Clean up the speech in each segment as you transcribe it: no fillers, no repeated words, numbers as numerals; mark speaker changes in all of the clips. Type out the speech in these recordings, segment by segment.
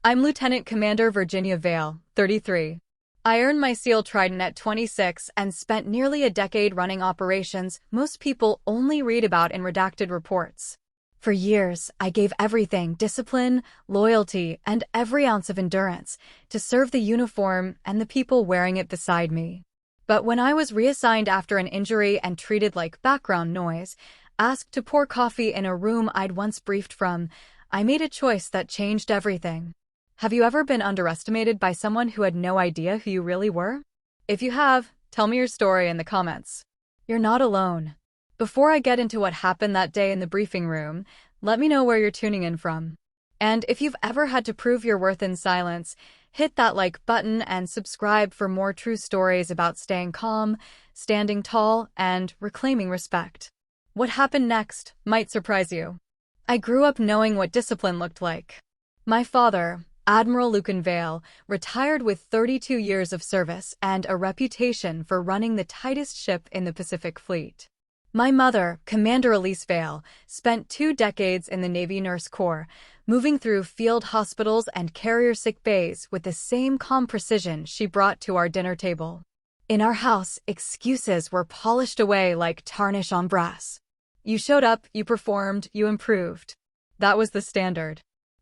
Speaker 1: I'm Lieutenant Commander Virginia Vale, 33. I earned my SEAL Trident at 26 and spent nearly a decade running operations most people only read about in redacted reports. For years, I gave everything, discipline, loyalty, and every ounce of endurance, to serve the uniform and the people wearing it beside me. But when I was reassigned after an injury and treated like background noise, asked to pour coffee in a room I'd once briefed from, I made a choice that changed everything. Have you ever been underestimated by someone who had no idea who you really were? If you have, tell me your story in the comments. You're not alone. Before I get into what happened that day in the briefing room, let me know where you're tuning in from. And if you've ever had to prove your worth in silence, hit that like button and subscribe for more true stories about staying calm, standing tall, and reclaiming respect. What happened next might surprise you. I grew up knowing what discipline looked like. My father, Admiral Lucan Vale, retired with 32 years of service and a reputation for running the tightest ship in the Pacific Fleet. My mother, Commander Elise Vale, spent 2 decades in the Navy Nurse Corps, moving through field hospitals and carrier sick bays with the same calm precision she brought to our dinner table. In our house, excuses were polished away like tarnish on brass. You showed up, you performed, you improved. That was the standard.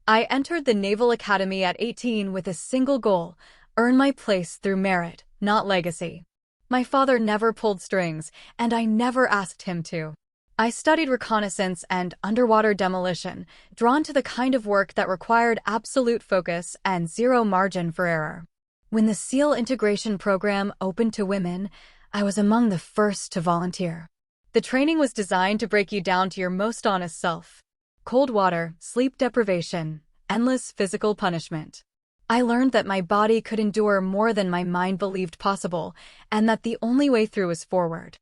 Speaker 1: I entered the Naval Academy at 18 with a single goal: earn my place through merit, not legacy. My father never pulled strings, and I never asked him to. I studied reconnaissance and underwater demolition, drawn to the kind of work that required absolute focus and zero margin for error. When the SEAL integration program opened to women, I was among the first to volunteer. The training was designed to break you down to your most honest self. Cold water, sleep deprivation, endless physical punishment. I learned that my body could endure more than my mind believed possible, and that the only way through was forward.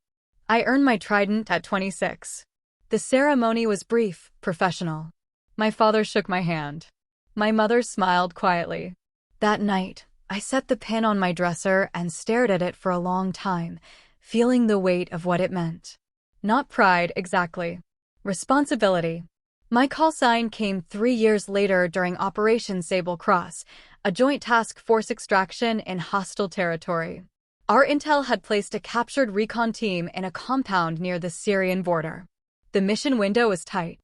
Speaker 1: I earned my Trident at 26. The ceremony was brief, professional. My father shook my hand. My mother smiled quietly. That night, I set the pin on my dresser and stared at it for a long time, feeling the weight of what it meant. Not pride, exactly. Responsibility. My call sign came 3 years later during Operation Sable Cross, a joint task force extraction in hostile territory. Our intel had placed a captured recon team in a compound near the Syrian border. The mission window was tight.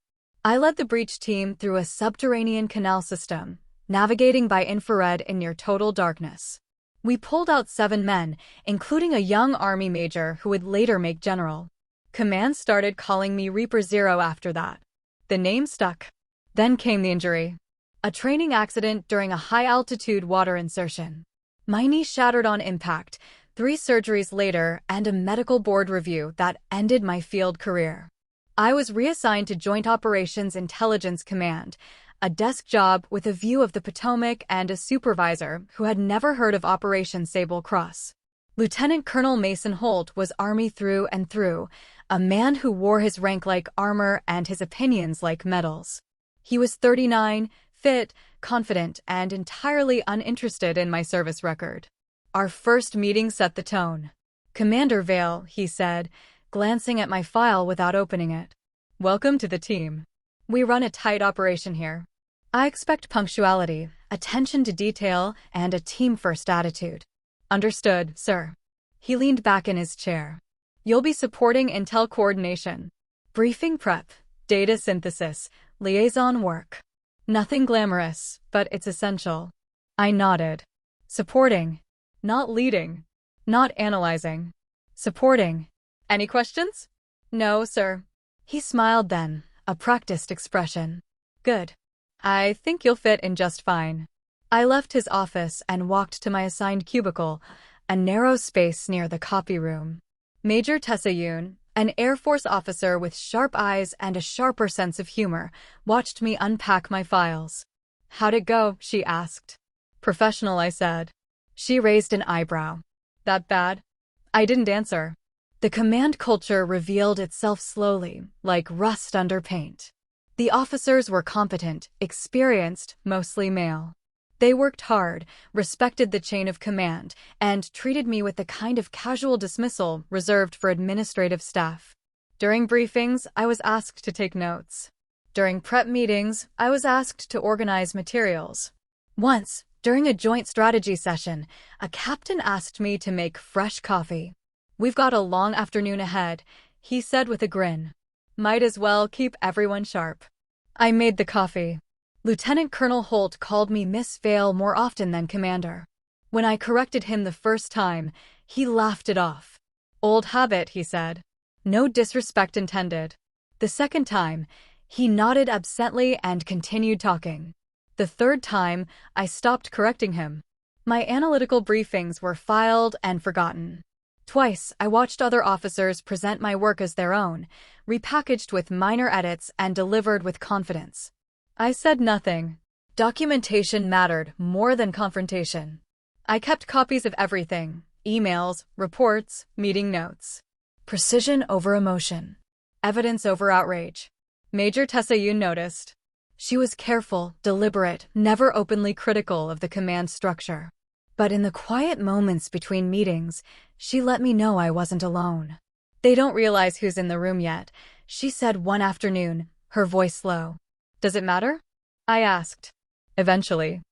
Speaker 1: I led the breach team through a subterranean canal system, navigating by infrared in near total darkness. We pulled out 7 men, including a young Army major who would later make general. Command started calling me Reaper Zero after that. The name stuck. Then came the injury. A training accident during a high-altitude water insertion. My knee shattered on impact, 3 surgeries later, and a medical board review that ended my field career. I was reassigned to Joint Operations Intelligence Command, a desk job with a view of the Potomac and a supervisor who had never heard of Operation Sable Cross. Lieutenant Colonel Mason Holt was Army through and through, a man who wore his rank like armor and his opinions like medals. He was 39, fit, confident, and entirely uninterested in my service record. Our first meeting set the tone. "Commander Vale," he said, glancing at my file without opening it. "Welcome to the team. We run a tight operation here. I expect punctuality, attention to detail, and a team-first attitude." "Understood, sir." He leaned back in his chair. "You'll be supporting intel coordination, briefing prep, data synthesis, liaison work. Nothing glamorous, but it's essential." I nodded. "Supporting. Not leading. Not analyzing. Supporting. Any questions?" "No, sir." He smiled then, a practiced expression. "Good. I think you'll fit in just fine." I left his office and walked to my assigned cubicle, a narrow space near the copy room. Major Tessa Yoon, an Air Force officer with sharp eyes and a sharper sense of humor, watched me unpack my files. "How'd it go?" she asked. "Professional," I said. She raised an eyebrow. "That bad?" I didn't answer. The command culture revealed itself slowly, like rust under paint. The officers were competent, experienced, mostly male. They worked hard, respected the chain of command, and treated me with the kind of casual dismissal reserved for administrative staff. During briefings, I was asked to take notes. During prep meetings, I was asked to organize materials. Once, during a joint strategy session, a captain asked me to make fresh coffee. "We've got a long afternoon ahead," he said with a grin. "Might as well keep everyone sharp." I made the coffee. Lieutenant Colonel Holt called me Miss Vale more often than Commander. When I corrected him the first time, he laughed it off. "Old habit," he said. "No disrespect intended." The second time, he nodded absently and continued talking. The third time, I stopped correcting him. My analytical briefings were filed and forgotten. Twice, I watched other officers present my work as their own, repackaged with minor edits and delivered with confidence. I said nothing. Documentation mattered more than confrontation. I kept copies of everything: emails, reports, meeting notes. Precision over emotion. Evidence over outrage. Major Tessa Yoon noticed. She was careful, deliberate, never openly critical of the command structure. But in the quiet moments between meetings, she let me know I wasn't alone. "They don't realize who's in the room yet," she said one afternoon, her voice low. "Does it matter?" I asked. Eventually.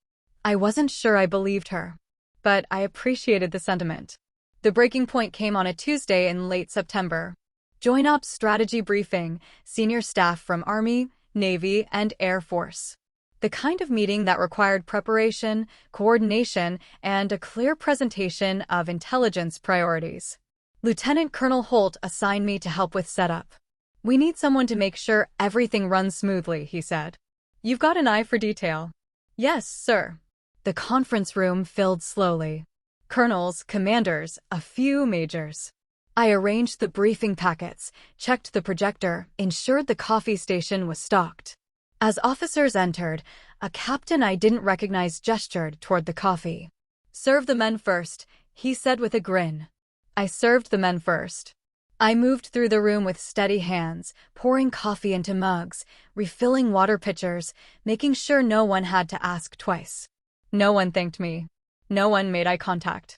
Speaker 1: I wasn't sure I believed her, but I appreciated the sentiment. The breaking point came on a Tuesday in late September. Joint Ops Strategy Briefing, senior staff from Army, Navy, and Air Force. The kind of meeting that required preparation, coordination, and a clear presentation of intelligence priorities. Lieutenant Colonel Holt assigned me to help with setup. "We need someone to make sure everything runs smoothly," he said. "You've got an eye for detail." "Yes, sir." The conference room filled slowly. Colonels, commanders, a few majors. I arranged the briefing packets, checked the projector, ensured the coffee station was stocked. As officers entered, a captain I didn't recognize gestured toward the coffee. "Serve the men first," he said with a grin. I served the men first. I moved through the room with steady hands, pouring coffee into mugs, refilling water pitchers, making sure no one had to ask twice. No one thanked me. No one made eye contact.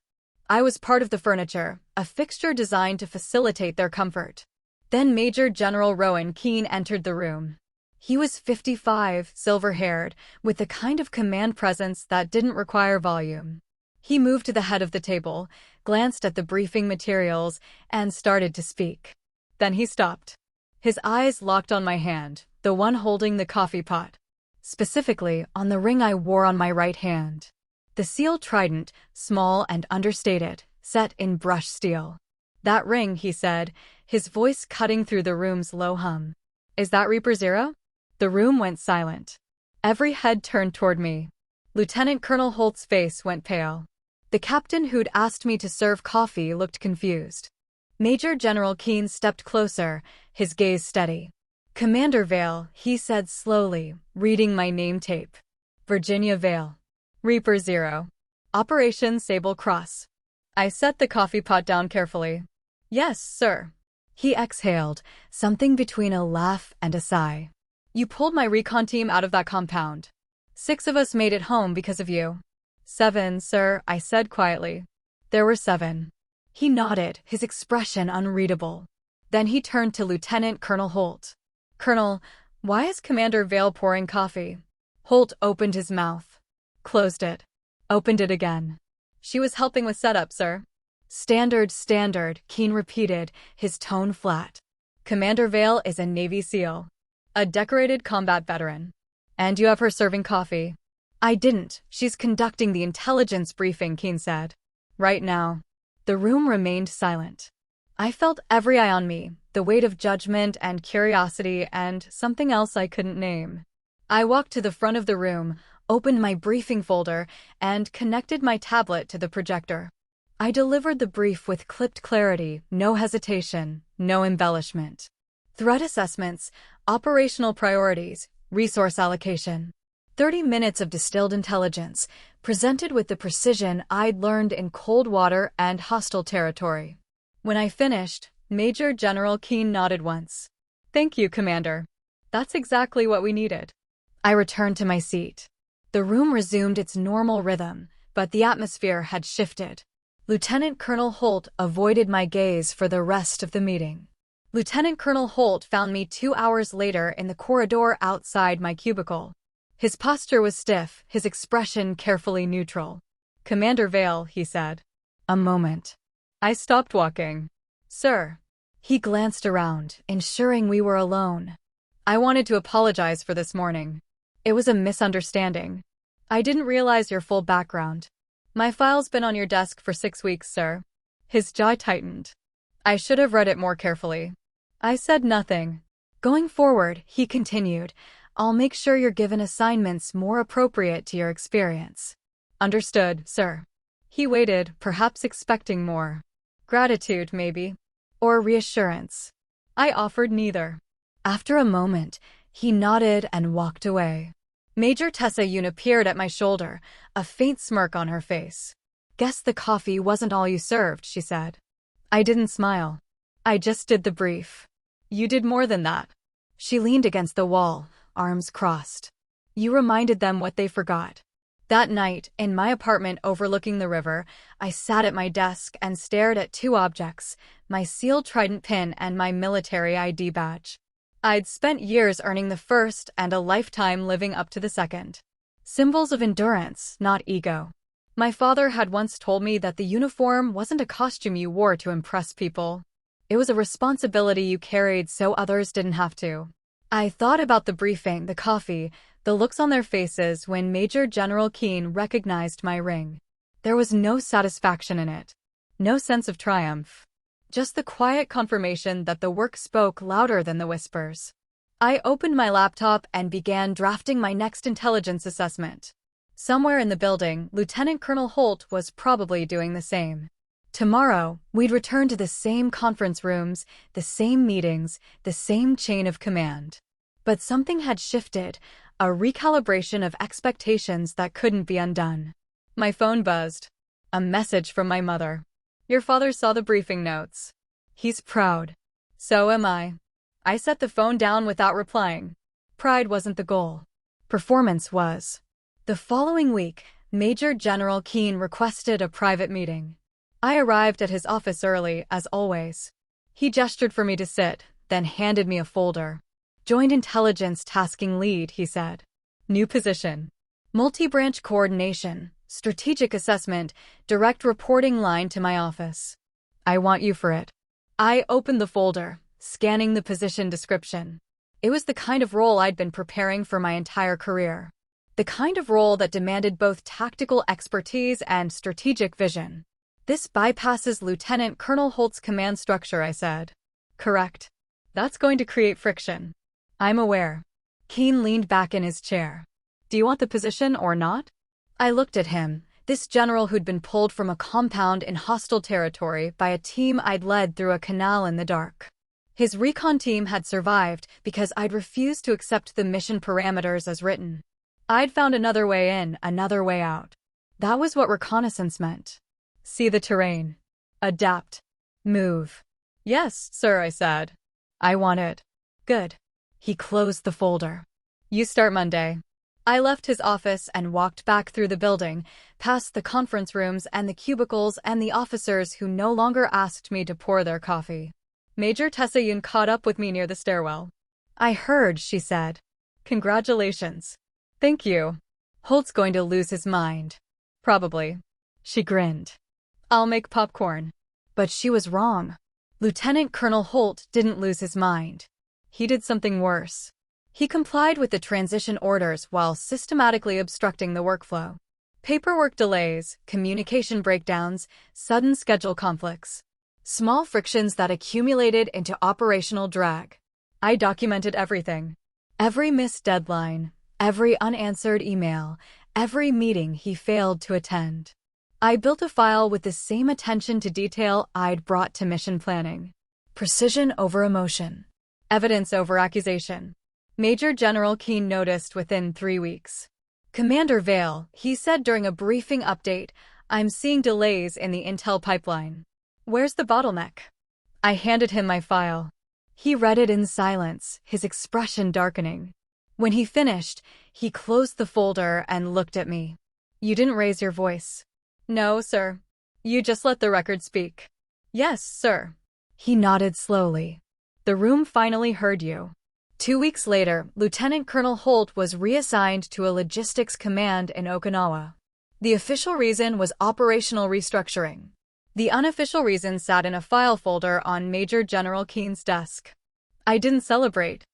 Speaker 1: I was part of the furniture, a fixture designed to facilitate their comfort. Then Major General Rowan Keane entered the room. He was 55, silver-haired, with the kind of command presence that didn't require volume. He moved to the head of the table, glanced at the briefing materials, and started to speak. Then he stopped. His eyes locked on my hand, the one holding the coffee pot. Specifically, on the ring I wore on my right hand. The seal trident, small and understated, set in brushed steel. "That ring," he said, his voice cutting through the room's low hum. "Is that Reaper Zero?" The room went silent. Every head turned toward me. Lieutenant Colonel Holt's face went pale. The captain who'd asked me to serve coffee looked confused. Major General Keane stepped closer, his gaze steady. "Commander Vale," he said slowly, reading my name tape. "Virginia Vale. Reaper Zero. Operation Sable Cross." I set the coffee pot down carefully. "Yes, sir." He exhaled, something between a laugh and a sigh. "You pulled my recon team out of that compound. 6 of us made it home because of you." "7, sir," I said quietly. "There were 7. He nodded, his expression unreadable. Then he turned to Lieutenant Colonel Holt. "Colonel, why is Commander Vale pouring coffee?" Holt opened his mouth. Closed it. Opened it again. "She was helping with setup, sir." Standard, Keane repeated, his tone flat. "Commander Vale is a Navy SEAL. A decorated combat veteran. And you have her serving coffee." "I didn't. She's conducting the intelligence briefing," Keane said. "Right now." The room remained silent. I felt every eye on me, the weight of judgment and curiosity and something else I couldn't name. I walked to the front of the room, opened my briefing folder, and connected my tablet to the projector. I delivered the brief with clipped clarity, no hesitation, no embellishment. Threat assessments, operational priorities, resource allocation. 30 minutes of distilled intelligence, presented with the precision I'd learned in cold water and hostile territory. When I finished, Major General Keane nodded once. "Thank you, Commander. That's exactly what we needed." I returned to my seat. The room resumed its normal rhythm, but the atmosphere had shifted. Lieutenant Colonel Holt avoided my gaze for the rest of the meeting. Lieutenant Colonel Holt found me 2 hours later in the corridor outside my cubicle. His posture was stiff, his expression carefully neutral. "Commander Vale," he said. A moment. I stopped walking. "Sir." He glanced around, ensuring we were alone. "I wanted to apologize for this morning. It was a misunderstanding. I didn't realize your full background. My file's been on your desk for 6 weeks, sir." His jaw tightened. "I should have read it more carefully." I said nothing. "Going forward," he continued, "I'll make sure you're given assignments more appropriate to your experience." "Understood, sir." He waited, perhaps expecting more. Gratitude, maybe. Or reassurance. I offered neither. After a moment, he nodded and walked away. Major Tessa Yoon appeared at my shoulder, a faint smirk on her face. "Guess the coffee wasn't all you served," she said. I didn't smile. "I just did the brief." "You did more than that." She leaned against the wall, arms crossed. "You reminded them what they forgot." That night, in my apartment overlooking the river, I sat at my desk and stared at 2 objects, my sealed trident pin and my military ID badge. I'd spent years earning the first and a lifetime living up to the second. Symbols of endurance, not ego. My father had once told me that the uniform wasn't a costume you wore to impress people. It was a responsibility you carried so others didn't have to. I thought about the briefing, the coffee, the looks on their faces when Major General Keane recognized my ring. There was no satisfaction in it. No sense of triumph. Just the quiet confirmation that the work spoke louder than the whispers. I opened my laptop and began drafting my next intelligence assessment. Somewhere in the building, Lieutenant Colonel Holt was probably doing the same. Tomorrow, we'd return to the same conference rooms, the same meetings, the same chain of command. But something had shifted, a recalibration of expectations that couldn't be undone. My phone buzzed. A message from my mother. "Your father saw the briefing notes. He's proud. So am I." I set the phone down without replying. Pride wasn't the goal. Performance was. The following week, Major General Keane requested a private meeting. I arrived at his office early, as always. He gestured for me to sit, then handed me a folder. "Joint Intelligence Tasking Lead," he said. "New position. Multi-branch coordination, strategic assessment, direct reporting line to my office. I want you for it." I opened the folder, scanning the position description. It was the kind of role I'd been preparing for my entire career. The kind of role that demanded both tactical expertise and strategic vision. "This bypasses Lieutenant Colonel Holt's command structure," I said. "Correct. That's going to create friction." "I'm aware." Keane leaned back in his chair. "Do you want the position or not?" I looked at him, this general who'd been pulled from a compound in hostile territory by a team I'd led through a canal in the dark. His recon team had survived because I'd refused to accept the mission parameters as written. I'd found another way in, another way out. That was what reconnaissance meant. See the terrain. Adapt. Move. "Yes, sir," I said. "I want it." "Good." He closed the folder. "You start Monday." I left his office and walked back through the building, past the conference rooms and the cubicles and the officers who no longer asked me to pour their coffee. Major Tessa Yoon caught up with me near the stairwell. "I heard," she said. "Congratulations." "Thank you." "Holt's going to lose his mind." "Probably." She grinned. "I'll make popcorn." But she was wrong. Lieutenant Colonel Holt didn't lose his mind. He did something worse. He complied with the transition orders while systematically obstructing the workflow. Paperwork delays, communication breakdowns, sudden schedule conflicts. Small frictions that accumulated into operational drag. I documented everything. Every missed deadline, every unanswered email, every meeting he failed to attend. I built a file with the same attention to detail I'd brought to mission planning. Precision over emotion. Evidence over accusation. Major General Keane noticed within 3 weeks. "Commander Vale," he said during a briefing update, "I'm seeing delays in the intel pipeline. Where's the bottleneck?" I handed him my file. He read it in silence, his expression darkening. When he finished, he closed the folder and looked at me. "You didn't raise your voice." "No, sir. You just let the record speak." "Yes, sir." He nodded slowly. "The room finally heard you." 2 weeks later, Lieutenant Colonel Holt was reassigned to a logistics command in Okinawa. The official reason was operational restructuring. The unofficial reason sat in a file folder on Major General Keen's desk. I didn't celebrate.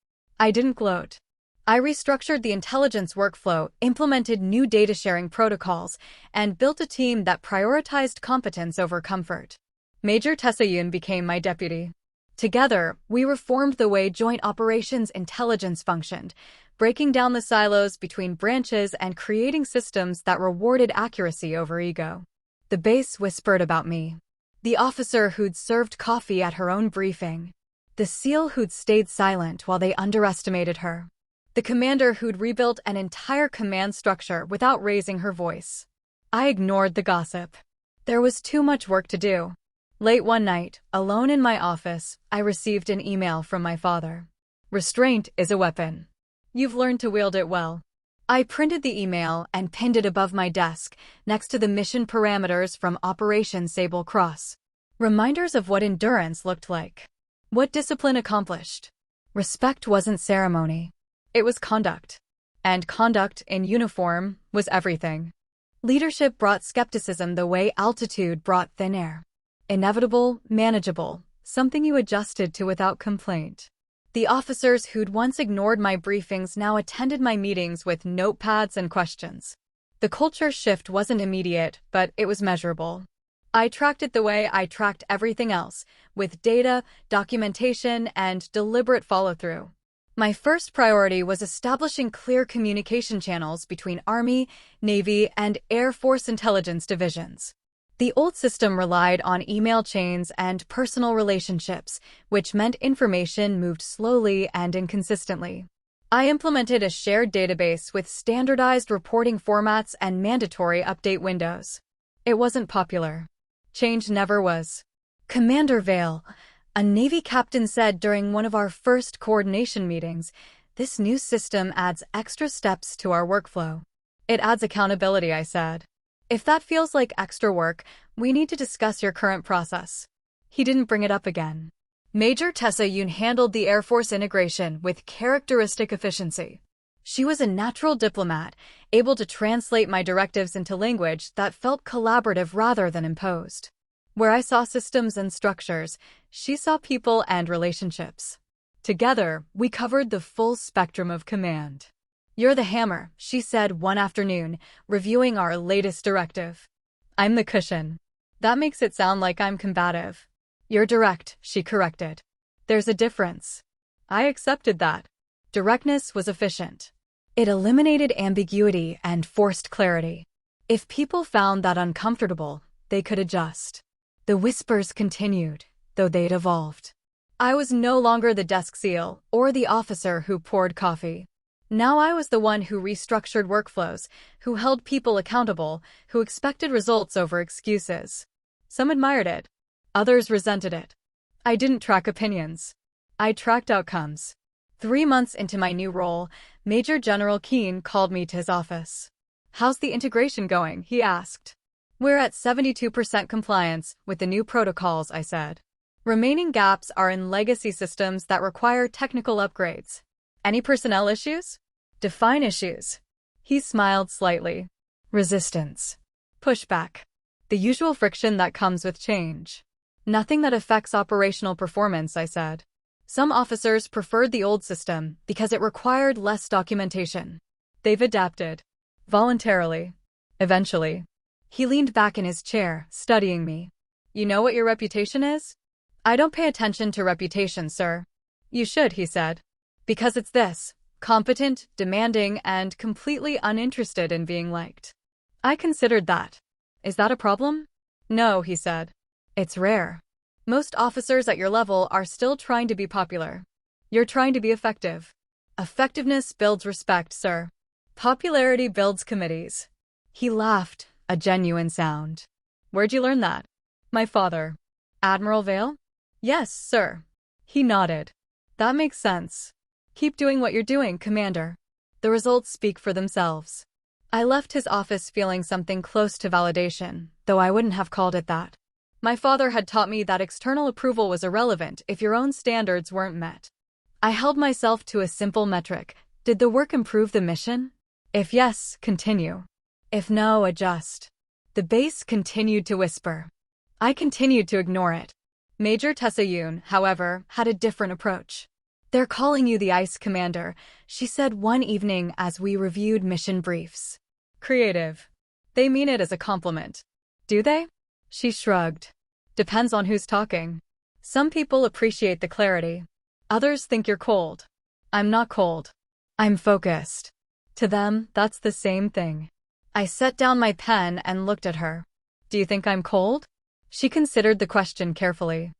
Speaker 1: I didn't gloat. I restructured the intelligence workflow, implemented new data-sharing protocols, and built a team that prioritized competence over comfort. Major Tessayun became my deputy. Together, we reformed the way Joint Operations Intelligence functioned, breaking down the silos between branches and creating systems that rewarded accuracy over ego. The base whispered about me. The officer who'd served coffee at her own briefing. The SEAL who'd stayed silent while they underestimated her. The commander who'd rebuilt an entire command structure without raising her voice. I ignored the gossip. There was too much work to do. Late one night, alone in my office, I received an email from my father. Restraint is a weapon. You've learned to wield it well. I printed the email and pinned it above my desk, next to the mission parameters from Operation Sable Cross. Reminders of what endurance looked like. What discipline accomplished. Respect wasn't ceremony. It was conduct. And conduct, in uniform, was everything. Leadership brought skepticism the way altitude brought thin air. Inevitable, manageable, something you adjusted to without complaint. The officers who'd once ignored my briefings now attended my meetings with notepads and questions. The culture shift wasn't immediate, but it was measurable. I tracked it the way I tracked everything else, with data, documentation, and deliberate follow-through. My first priority was establishing clear communication channels between Army, Navy, and Air Force intelligence divisions. The old system relied on email chains and personal relationships, which meant information moved slowly and inconsistently. I implemented a shared database with standardized reporting formats and mandatory update windows. It wasn't popular. Change never was. Commander Vale, a Navy captain said during one of our first coordination meetings, this new system adds extra steps to our workflow. It adds accountability, I said. If that feels like extra work, we need to discuss your current process. He didn't bring it up again. Major Tessayun handled the Air Force integration with characteristic efficiency. She was a natural diplomat, able to translate my directives into language that felt collaborative rather than imposed. Where I saw systems and structures, she saw people and relationships. Together, we covered the full spectrum of command. You're the hammer, she said one afternoon, reviewing our latest directive. I'm the cushion. That makes it sound like I'm combative. You're direct, she corrected. There's a difference. I accepted that. Directness was efficient. It eliminated ambiguity and forced clarity. If people found that uncomfortable, they could adjust. The whispers continued, though they'd evolved. I was no longer the desk SEAL or the officer who poured coffee. Now I was the one who restructured workflows, who held people accountable, who expected results over excuses. Some admired it. Others resented it. I didn't track opinions. I tracked outcomes. 3 months into my new role, Major General Keen called me to his office. How's the integration going? He asked. We're at 72% compliance with the new protocols, I said. Remaining gaps are in legacy systems that require technical upgrades. Any personnel issues? Define issues. He smiled slightly. Resistance. Pushback. The usual friction that comes with change. Nothing that affects operational performance, I said. Some officers preferred the old system because it required less documentation. They've adapted. Voluntarily. Eventually. He leaned back in his chair, studying me. You know what your reputation is? I don't pay attention to reputation, sir. You should, he said. Because it's this. Competent, demanding, and completely uninterested in being liked. I considered that. Is that a problem? No, he said. It's rare. Most officers at your level are still trying to be popular. You're trying to be effective. Effectiveness builds respect, sir. Popularity builds committees. He laughed, a genuine sound. Where'd you learn that? My father. Admiral Vale? Yes, sir. He nodded. That makes sense. Keep doing what you're doing, Commander. The results speak for themselves. I left his office feeling something close to validation, though I wouldn't have called it that. My father had taught me that external approval was irrelevant if your own standards weren't met. I held myself to a simple metric. Did the work improve the mission? If yes, continue. If no, adjust. The base continued to whisper. I continued to ignore it. Major Tessa Yoon, however, had a different approach. They're calling you the Ice Commander, she said one evening as we reviewed mission briefs. Creative. They mean it as a compliment. Do they? She shrugged. Depends on who's talking. Some people appreciate the clarity. Others think you're cold. I'm not cold. I'm focused. To them, that's the same thing. I set down my pen and looked at her. Do you think I'm cold? She considered the question carefully.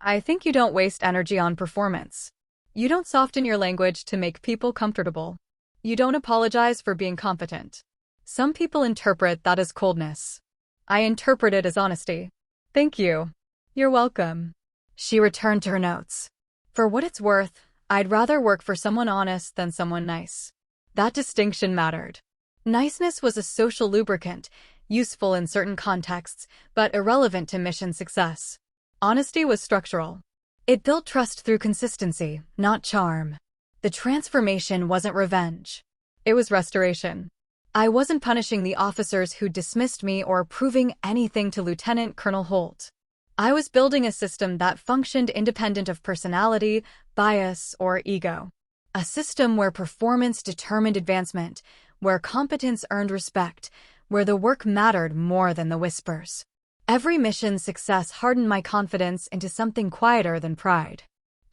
Speaker 1: I think you don't waste energy on performance. You don't soften your language to make people comfortable. You don't apologize for being competent. Some people interpret that as coldness. I interpret it as honesty. Thank you. You're welcome. She returned to her notes. For what it's worth, I'd rather work for someone honest than someone nice. That distinction mattered. Niceness was a social lubricant, useful in certain contexts, but irrelevant to mission success. Honesty was structural. It built trust through consistency, not charm. The transformation wasn't revenge. It was restoration. I wasn't punishing the officers who dismissed me or proving anything to Lieutenant Colonel Holt. I was building a system that functioned independent of personality, bias, or ego. A system where performance determined advancement, where competence earned respect, where the work mattered more than the whispers. Every mission's success hardened my confidence into something quieter than pride.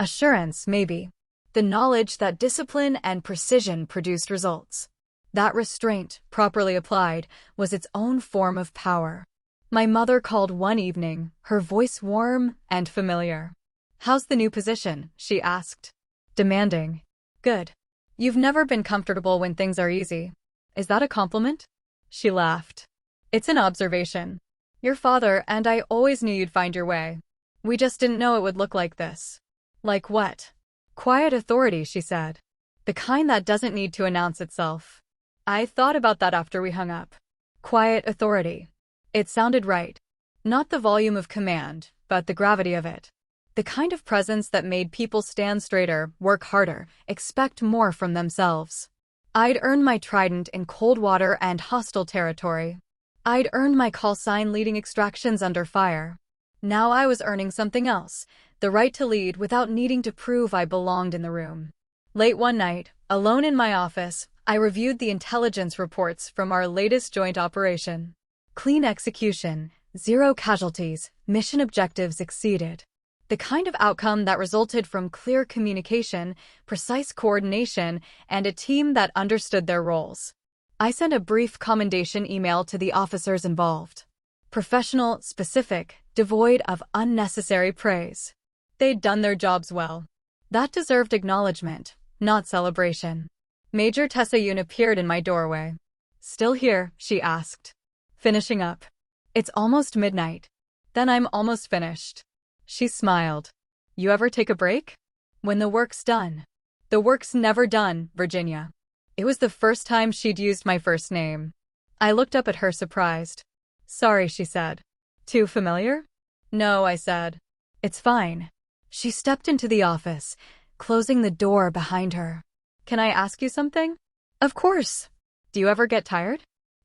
Speaker 1: Assurance, maybe. The knowledge that discipline and precision produced results. That restraint, properly applied, was its own form of power. My mother called one evening, her voice warm and familiar. How's the new position? She asked. Demanding. Good. You've never been comfortable when things are easy. Is that a compliment? She laughed. It's an observation. Your father and I always knew you'd find your way. We just didn't know it would look like this. Like what? Quiet authority, she said. The kind that doesn't need to announce itself. I thought about that after we hung up. Quiet authority. It sounded right. Not the volume of command, but the gravity of it. The kind of presence that made people stand straighter, work harder, expect more from themselves. I'd earned my trident in cold water and hostile territory. I'd earned my call sign leading extractions under fire. Now I was earning something else, the right to lead without needing to prove I belonged in the room. Late one night, alone in my office, I reviewed the intelligence reports from our latest joint operation. Clean execution, 0 casualties, mission objectives exceeded. The kind of outcome that resulted from clear communication, precise coordination, and a team that understood their roles. I sent a brief commendation email to the officers involved. Professional, specific, devoid of unnecessary praise. They'd done their jobs well. That deserved acknowledgement, not celebration. Major Tessa Yoon appeared in my doorway. Still here? She asked. Finishing up. It's almost midnight. Then I'm almost finished. She smiled. You ever take a break? When the work's done. The work's never done, Virginia. It was the first time she'd used my first name. I looked up at her surprised. Sorry, she said. Too familiar? No, I said. It's fine. She stepped into the office, closing the door behind her. Can I ask you something? Of course. Do you ever get tired?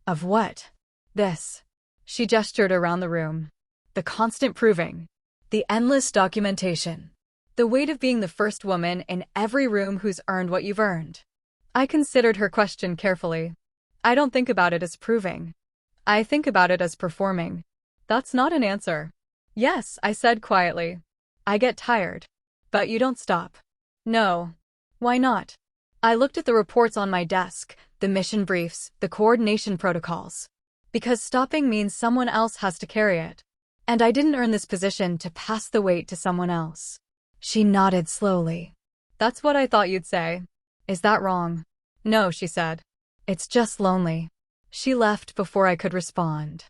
Speaker 1: Of what? This. She gestured around the room. The constant proving. The endless documentation. The weight of being the first woman in every room who's earned what you've earned. I considered her question carefully. I don't think about it as proving. I think about it as performing. That's not an answer. Yes, I said quietly. I get tired. But you don't stop. No. Why not? I looked at the reports on my desk, the mission briefs, the coordination protocols. Because stopping means someone else has to carry it. And I didn't earn this position to pass the weight to someone else. She nodded slowly. That's what I thought you'd say. Is that wrong? No, she said. It's just lonely. She left before I could respond.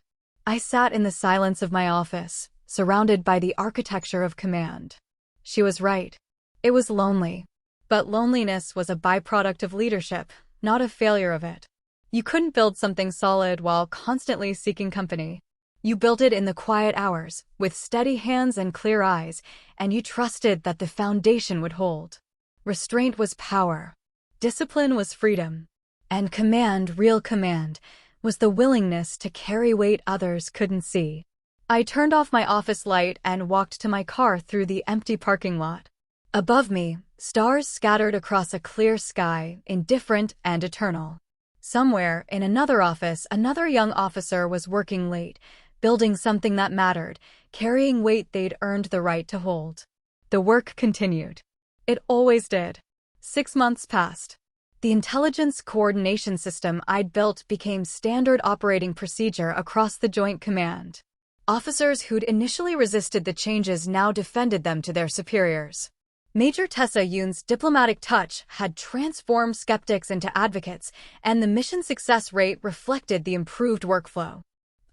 Speaker 1: I sat in the silence of my office, surrounded by the architecture of command. She was right. It was lonely. But loneliness was a byproduct of leadership, not a failure of it. You couldn't build something solid while constantly seeking company. You built it in the quiet hours, with steady hands and clear eyes, and you trusted that the foundation would hold. Restraint was power. Discipline was freedom. And command, real command, was the willingness to carry weight others couldn't see. I turned off my office light and walked to my car through the empty parking lot. Above me, stars scattered across a clear sky, indifferent and eternal. Somewhere, in another office, another young officer was working late, building something that mattered, carrying weight they'd earned the right to hold. The work continued. It always did. 6 months passed. The intelligence coordination system I'd built became standard operating procedure across the Joint Command. Officers who'd initially resisted the changes now defended them to their superiors. Major Tessa Yoon's diplomatic touch had transformed skeptics into advocates, and the mission success rate reflected the improved workflow.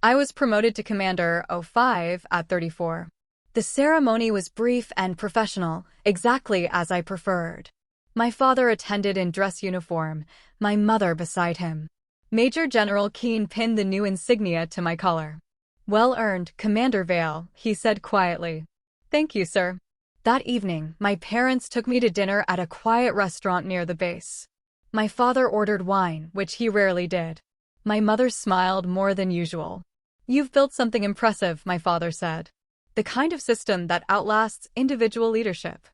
Speaker 1: I was promoted to Commander 05 at 34. The ceremony was brief and professional, exactly as I preferred. My father attended in dress uniform, my mother beside him. Major General Keane pinned the new insignia to my collar. "Well earned, Commander Vale," he said quietly. "Thank you, sir." That evening, my parents took me to dinner at a quiet restaurant near the base. My father ordered wine, which he rarely did. My mother smiled more than usual. "You've built something impressive," my father said. "The kind of system that outlasts individual leadership."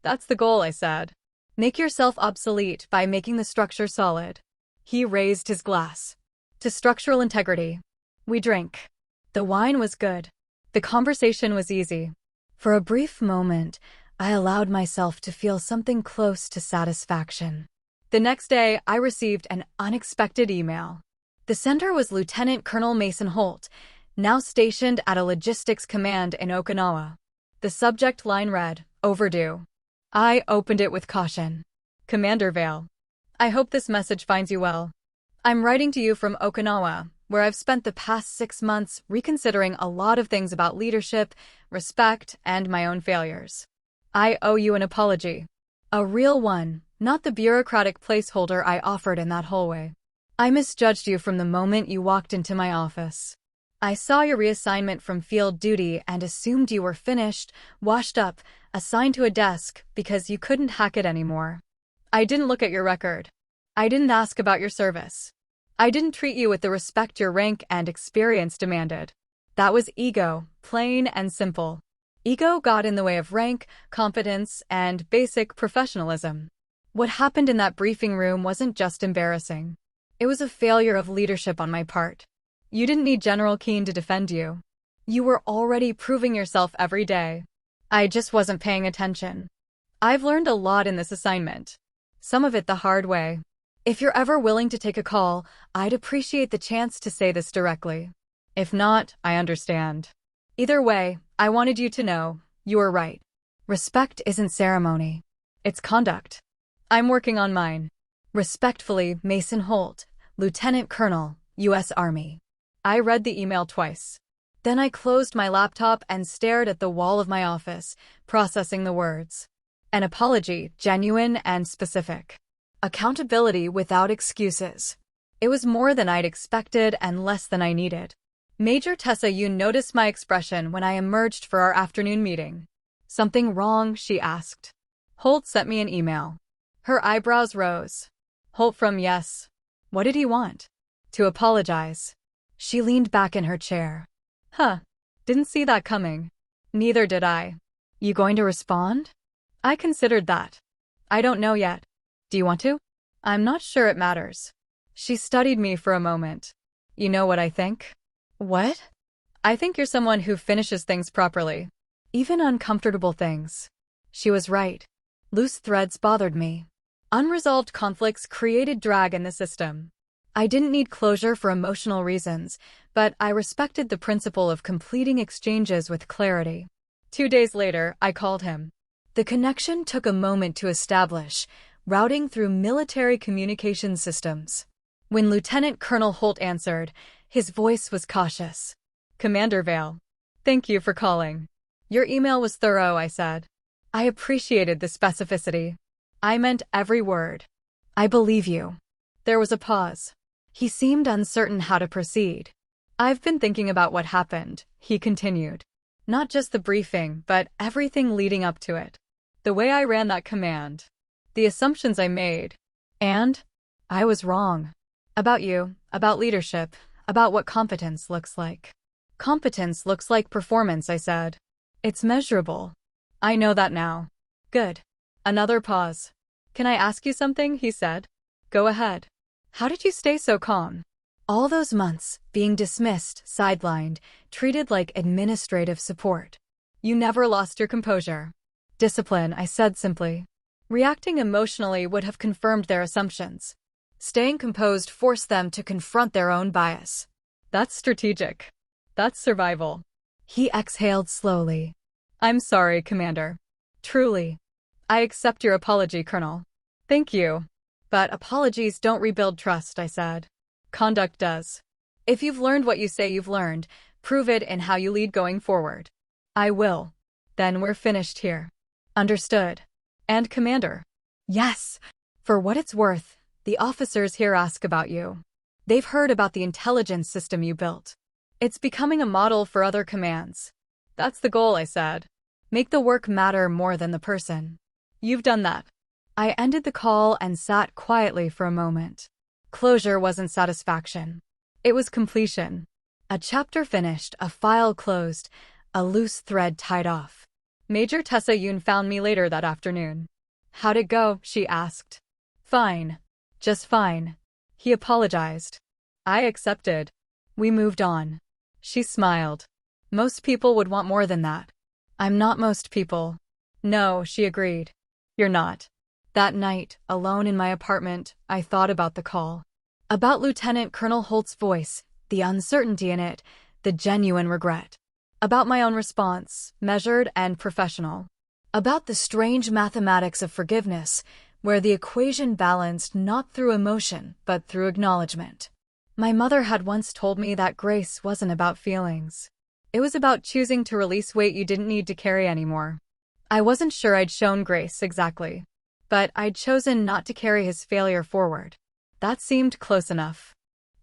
Speaker 1: "That's the goal," I said. "Make yourself obsolete by making the structure solid." He raised his glass. "To structural integrity." We drank. The wine was good. The conversation was easy. For a brief moment, I allowed myself to feel something close to satisfaction. The next day, I received an unexpected email. The sender was Lieutenant Colonel Mason Holt, now stationed at a logistics command in Okinawa. The subject line read, "Overdue." I opened it with caution. "Commander Vale, I hope this message finds you well. I'm writing to you from Okinawa, where I've spent the past 6 months reconsidering a lot of things about leadership, respect, and my own failures. I owe you an apology. A real one, not the bureaucratic placeholder I offered in that hallway. I misjudged you from the moment you walked into my office. I saw your reassignment from field duty and assumed you were finished, washed up, assigned to a desk because you couldn't hack it anymore. I didn't look at your record. I didn't ask about your service. I didn't treat you with the respect your rank and experience demanded. That was ego, plain and simple. Ego got in the way of rank, competence, and basic professionalism. What happened in that briefing room wasn't just embarrassing. It was a failure of leadership on my part. You didn't need General Keane to defend you. You were already proving yourself every day. I just wasn't paying attention. I've learned a lot in this assignment. Some of it the hard way. If you're ever willing to take a call, I'd appreciate the chance to say this directly. If not, I understand. Either way, I wanted you to know, you were right. Respect isn't ceremony. It's conduct. I'm working on mine. Respectfully, Mason Holt, Lieutenant Colonel, U.S. Army. I read the email twice. Then I closed my laptop and stared at the wall of my office, processing the words. An apology, genuine and specific. Accountability without excuses. It was more than I'd expected and less than I needed. Major Tessa Yoon noticed my expression when I emerged for our afternoon meeting. "Something wrong?" she asked. Holt sent me an email. Her eyebrows rose. Holt from yes. What did he want? To apologize. She leaned back in her chair. Huh. Didn't see that coming. Neither did I. You going to respond? I considered that. I don't know yet. Do you want to? I'm not sure it matters. She studied me for a moment. You know what I think? What? I think you're someone who finishes things properly. Even uncomfortable things. She was right. Loose threads bothered me. Unresolved conflicts created drag in the system. I didn't need closure for emotional reasons, but I respected the principle of completing exchanges with clarity. 2 days later, I called him. The connection took a moment to establish, routing through military communication systems. When Lieutenant Colonel Holt answered, his voice was cautious. Commander Vale. Thank you for calling. Your email was thorough, I said. I appreciated the specificity. I meant every word. I believe you. There was a pause. He seemed uncertain how to proceed. I've been thinking about what happened, he continued. Not just the briefing, but everything leading up to it. The way I ran that command. the assumptions I made. And I was wrong. About you, about leadership, about what competence looks like. Competence looks like performance, I said. It's measurable. I know that now. Good. Another pause. Can I ask you something? He said. Go ahead. How did you stay so calm? All those months, being dismissed, sidelined, treated like administrative support. You never lost your composure. Discipline, I said simply. Reacting emotionally would have confirmed their assumptions. Staying composed forced them to confront their own bias. That's strategic. That's survival. He exhaled slowly. I'm sorry, Commander. Truly. I accept your apology, Colonel. Thank you. But apologies don't rebuild trust, I said. Conduct does. If you've learned what you say you've learned, prove it in how you lead going forward. I will. Then we're finished here. Understood. And Commander. Yes. For what it's worth, the officers here ask about you. They've heard about the intelligence system you built. It's becoming a model for other commands. That's the goal, I said. Make the work matter more than the person. You've done that. I ended the call and sat quietly for a moment. Closure wasn't satisfaction. It was completion. A chapter finished, a file closed, a loose thread tied off. Major Tessa Yoon found me later that afternoon. How'd it go? She asked. Fine. Just fine. He apologized. I accepted. We moved on. She smiled. Most people would want more than that. I'm not most people. No, she agreed. You're not. That night, alone in my apartment, I thought about the call. About Lieutenant Colonel Holt's voice, the uncertainty in it, the genuine regret. About my own response, measured and professional. About the strange mathematics of forgiveness, where the equation balanced not through emotion, but through acknowledgement. My mother had once told me that grace wasn't about feelings. It was about choosing to release weight you didn't need to carry anymore. I wasn't sure I'd shown grace exactly. But I'd chosen not to carry his failure forward. That seemed close enough.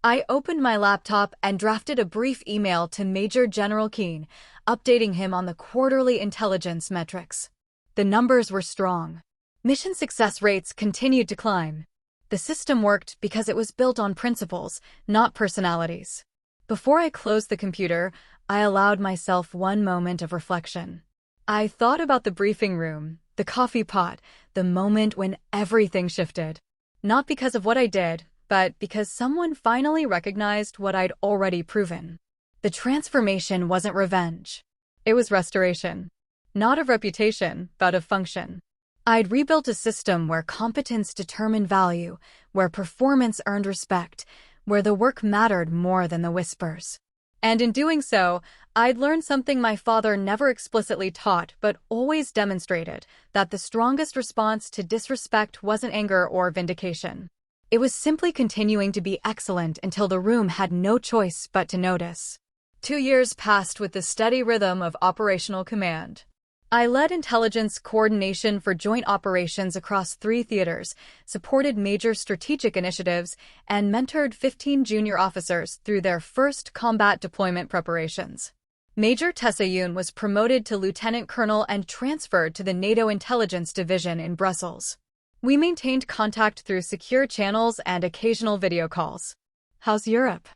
Speaker 1: I opened my laptop and drafted a brief email to Major General Keane, updating him on the quarterly intelligence metrics. The numbers were strong. Mission success rates continued to climb. The system worked because it was built on principles, not personalities. Before I closed the computer, I allowed myself one moment of reflection. I thought about the briefing room, the coffee pot, the moment when everything shifted. Not because of what I did, but because someone finally recognized what I'd already proven. The transformation wasn't revenge. It was restoration. Not of reputation, but of function. I'd rebuilt a system where competence determined value, where performance earned respect, where the work mattered more than the whispers. And in doing so, I'd learned something my father never explicitly taught but always demonstrated, that the strongest response to disrespect wasn't anger or vindication. It was simply continuing to be excellent until the room had no choice but to notice. 2 years passed with the steady rhythm of operational command. I led intelligence coordination for joint operations across 3 theaters, supported major strategic initiatives, and mentored 15 junior officers through their first combat deployment preparations. Major Tessa Yoon was promoted to lieutenant colonel and transferred to the NATO Intelligence Division in Brussels. We maintained contact through secure channels and occasional video calls. How's Europe?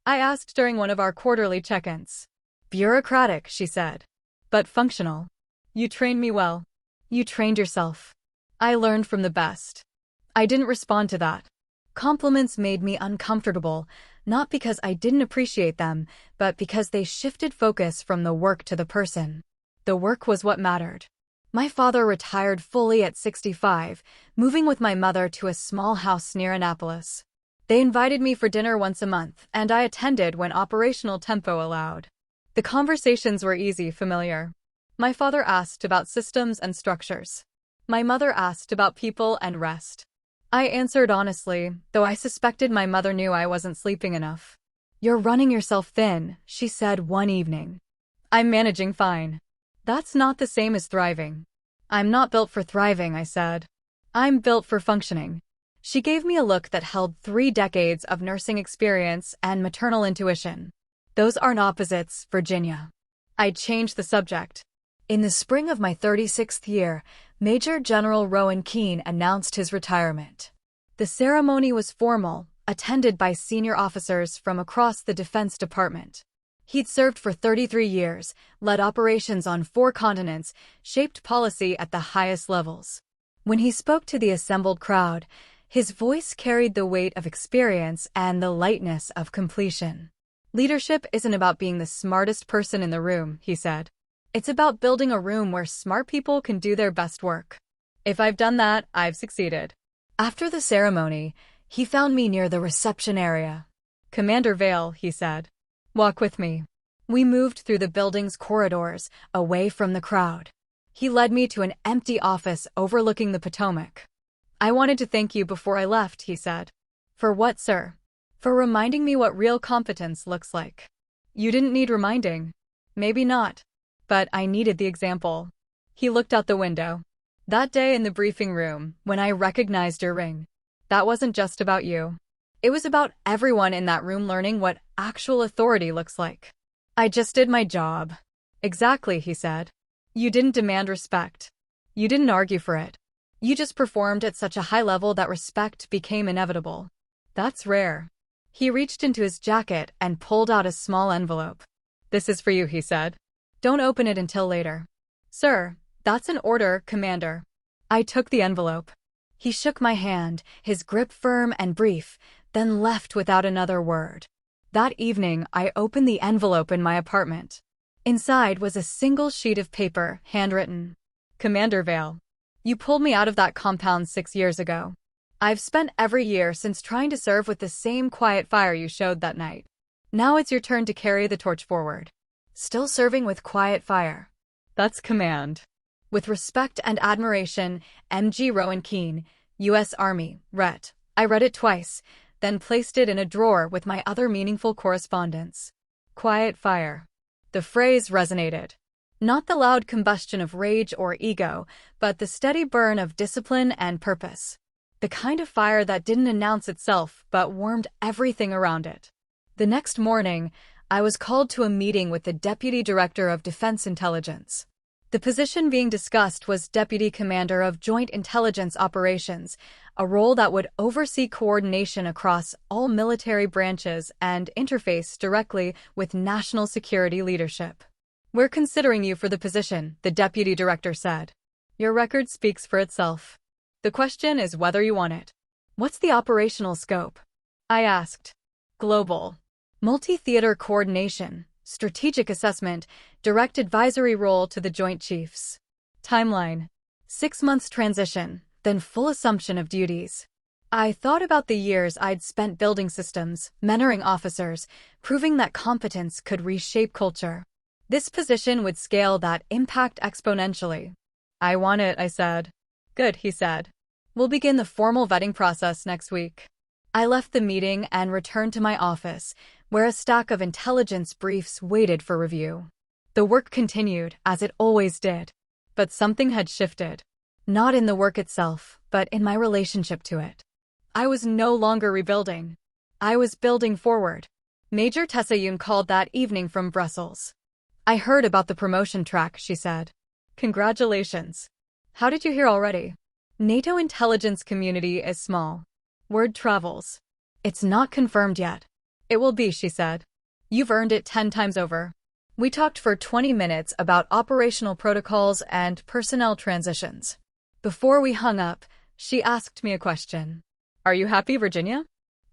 Speaker 1: I asked during one of our quarterly check-ins. Bureaucratic, she said. But functional. You trained me well. You trained yourself. I learned from the best. I didn't respond to that. Compliments made me uncomfortable, not because I didn't appreciate them, but because they shifted focus from the work to the person. The work was what mattered. My father retired fully at 65, moving with my mother to a small house near Annapolis. They invited me for dinner once a month, and I attended when operational tempo allowed. The conversations were easy, familiar. My father asked about systems and structures. My mother asked about people and rest. I answered honestly, though I suspected my mother knew I wasn't sleeping enough. You're running yourself thin, she said one evening. I'm managing fine. That's not the same as thriving. I'm not built for thriving, I said. I'm built for functioning. She gave me a look that held 3 decades of nursing experience and maternal intuition. Those aren't opposites, Virginia. I changed the subject. In the spring of my 36th year, Major General Rowan Keane announced his retirement. The ceremony was formal, attended by senior officers from across the Defense Department. He'd served for 33 years, led operations on 4 continents, shaped policy at the highest levels. When he spoke to the assembled crowd, his voice carried the weight of experience and the lightness of completion. Leadership isn't about being the smartest person in the room, he said. It's about building a room where smart people can do their best work. If I've done that, I've succeeded. After the ceremony, he found me near the reception area. Commander Vale, he said. Walk with me. We moved through the building's corridors, away from the crowd. He led me to an empty office overlooking the Potomac. I wanted to thank you before I left, he said. For what, sir? For reminding me what real competence looks like. You didn't need reminding. Maybe not. But I needed the example. He looked out the window. That day in the briefing room, when I recognized your ring, that wasn't just about you. It was about everyone in that room learning what actual authority looks like. I just did my job. Exactly, he said. You didn't demand respect. You didn't argue for it. You just performed at such a high level that respect became inevitable. That's rare. He reached into his jacket and pulled out a small envelope. This is for you, he said. Don't open it until later. Sir, that's an order, Commander. I took the envelope. He shook my hand, his grip firm and brief, then left without another word. That evening, I opened the envelope in my apartment. Inside was a single sheet of paper, handwritten. Commander Vale, you pulled me out of that compound 6 years ago. I've spent every year since trying to serve with the same quiet fire you showed that night. Now it's your turn to carry the torch forward. Still serving with quiet fire. That's command. With respect and admiration, M.G. Rowan Keane, U.S. Army, Ret. I read it twice, then placed it in a drawer with my other meaningful correspondence. Quiet fire. The phrase resonated. Not the loud combustion of rage or ego, but the steady burn of discipline and purpose. The kind of fire that didn't announce itself but warmed everything around it. The next morning, I was called to a meeting with the Deputy Director of Defense Intelligence. The position being discussed was Deputy Commander of Joint Intelligence Operations, a role that would oversee coordination across all military branches and interface directly with national security leadership. We're considering you for the position, the Deputy Director said. Your record speaks for itself. The question is whether you want it. What's the operational scope? I asked. Global. Multi-theater coordination, strategic assessment, direct advisory role to the Joint Chiefs. Timeline. 6 months transition, then full assumption of duties. I thought about the years I'd spent building systems, mentoring officers, proving that competence could reshape culture. This position would scale that impact exponentially. I want it, I said. Good, he said. We'll begin the formal vetting process next week. I left the meeting and returned to my office, where a stack of intelligence briefs waited for review. The work continued, as it always did. But something had shifted. Not in the work itself, but in my relationship to it. I was no longer rebuilding. I was building forward. Major Tessayun called that evening from Brussels. I heard about the promotion track, she said. Congratulations. How did you hear already? NATO intelligence community is small. Word travels. It's not confirmed yet. It will be, she said. You've earned it 10 times over. We talked for 20 minutes about operational protocols and personnel transitions. Before we hung up, she asked me a question. Are you happy, Virginia?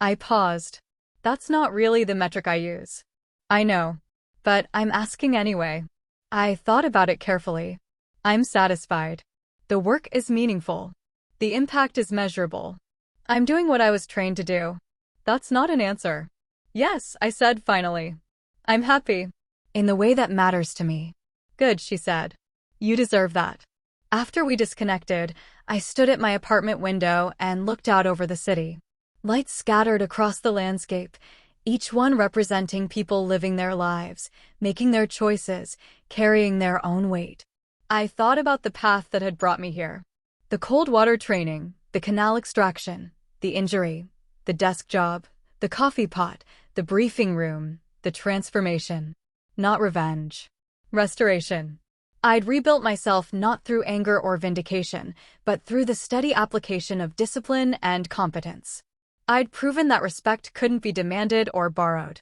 Speaker 1: I paused. That's not really the metric I use. I know. But I'm asking anyway. I thought about it carefully. I'm satisfied. The work is meaningful. The impact is measurable. I'm doing what I was trained to do. That's not an answer. Yes, I said finally. I'm happy. In the way that matters to me. Good, she said. You deserve that. After we disconnected, I stood at my apartment window and looked out over the city. Lights scattered across the landscape, each one representing people living their lives, making their choices, carrying their own weight. I thought about the path that had brought me here. The cold water training, the canal extraction, the injury, the desk job, the coffee pot, the briefing room, the transformation. Not revenge. Restoration. I'd rebuilt myself not through anger or vindication, but through the steady application of discipline and competence. I'd proven that respect couldn't be demanded or borrowed.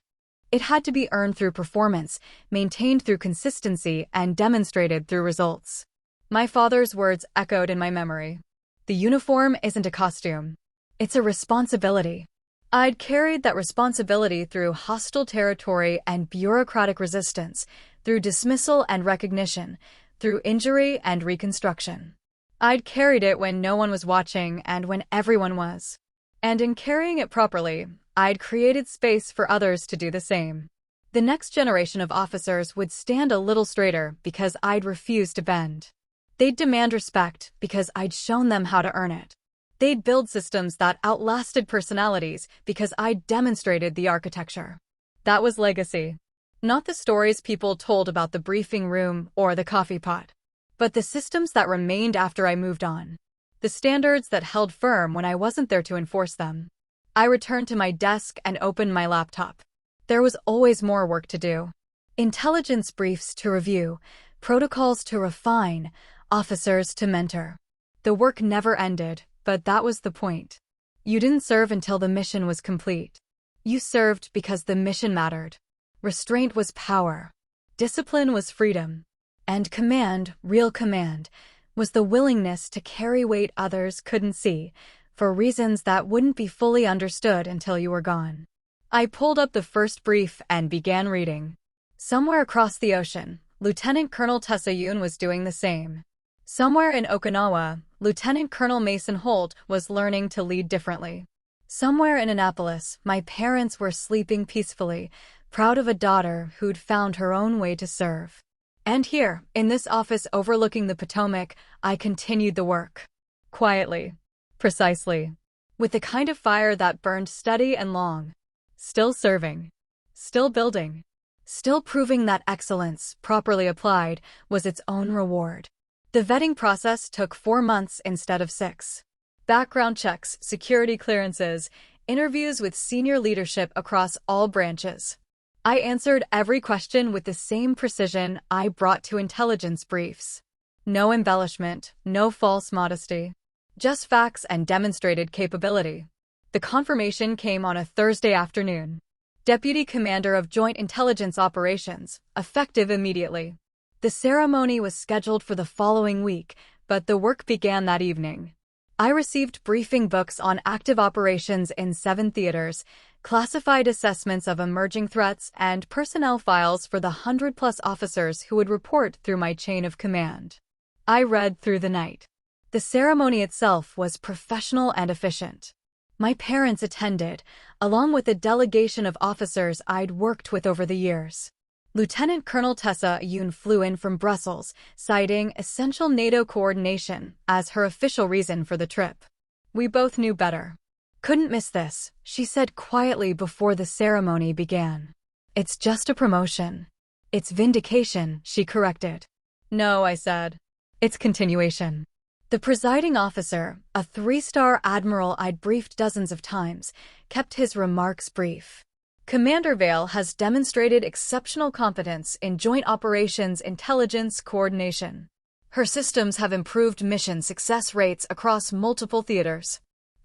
Speaker 1: It had to be earned through performance, maintained through consistency, and demonstrated through results. My father's words echoed in my memory. The uniform isn't a costume. It's a responsibility. I'd carried that responsibility through hostile territory and bureaucratic resistance, through dismissal and recognition, through injury and reconstruction. I'd carried it when no one was watching and when everyone was. And in carrying it properly, I'd created space for others to do the same. The next generation of officers would stand a little straighter because I'd refused to bend. They'd demand respect because I'd shown them how to earn it. They'd build systems that outlasted personalities because I'd demonstrated the architecture. That was legacy. Not the stories people told about the briefing room or the coffee pot, but the systems that remained after I moved on. The standards that held firm when I wasn't there to enforce them. I returned to my desk and opened my laptop. There was always more work to do. Intelligence briefs to review, protocols to refine, officers to mentor. The work never ended, but that was the point. You didn't serve until the mission was complete. You served because the mission mattered. Restraint was power. Discipline was freedom. And command, real command, was the willingness to carry weight others couldn't see, for reasons that wouldn't be fully understood until you were gone. I pulled up the first brief and began reading. Somewhere across the ocean, Lieutenant Colonel Tessa Yoon was doing the same. Somewhere in Okinawa, Lieutenant Colonel Mason Holt was learning to lead differently. Somewhere in Annapolis, my parents were sleeping peacefully, proud of a daughter who'd found her own way to serve. And here, in this office overlooking the Potomac, I continued the work. Quietly. Precisely. With the kind of fire that burned steady and long. Still serving. Still building. Still proving that excellence, properly applied, was its own reward. The vetting process took 4 months instead of 6. Background checks, security clearances, interviews with senior leadership across all branches. I answered every question with the same precision I brought to intelligence briefs. No embellishment, no false modesty. Just facts and demonstrated capability. The confirmation came on a Thursday afternoon. Deputy Commander of Joint Intelligence Operations, effective immediately. The ceremony was scheduled for the following week, but the work began that evening. I received briefing books on active operations in 7 theaters, classified assessments of emerging threats, and personnel files for the 100-plus officers who would report through my chain of command. I read through the night. The ceremony itself was professional and efficient. My parents attended, along with a delegation of officers I'd worked with over the years. Lieutenant Colonel Tessa Yoon flew in from Brussels, citing essential NATO coordination as her official reason for the trip. We both knew better. Couldn't miss this, she said quietly before the ceremony began. It's just a promotion. It's vindication, she corrected. No, I said. It's continuation. The presiding officer, a 3-star admiral I'd briefed dozens of times, kept his remarks brief. Commander Vale has demonstrated exceptional competence in joint operations intelligence coordination. Her systems have improved mission success rates across multiple theaters.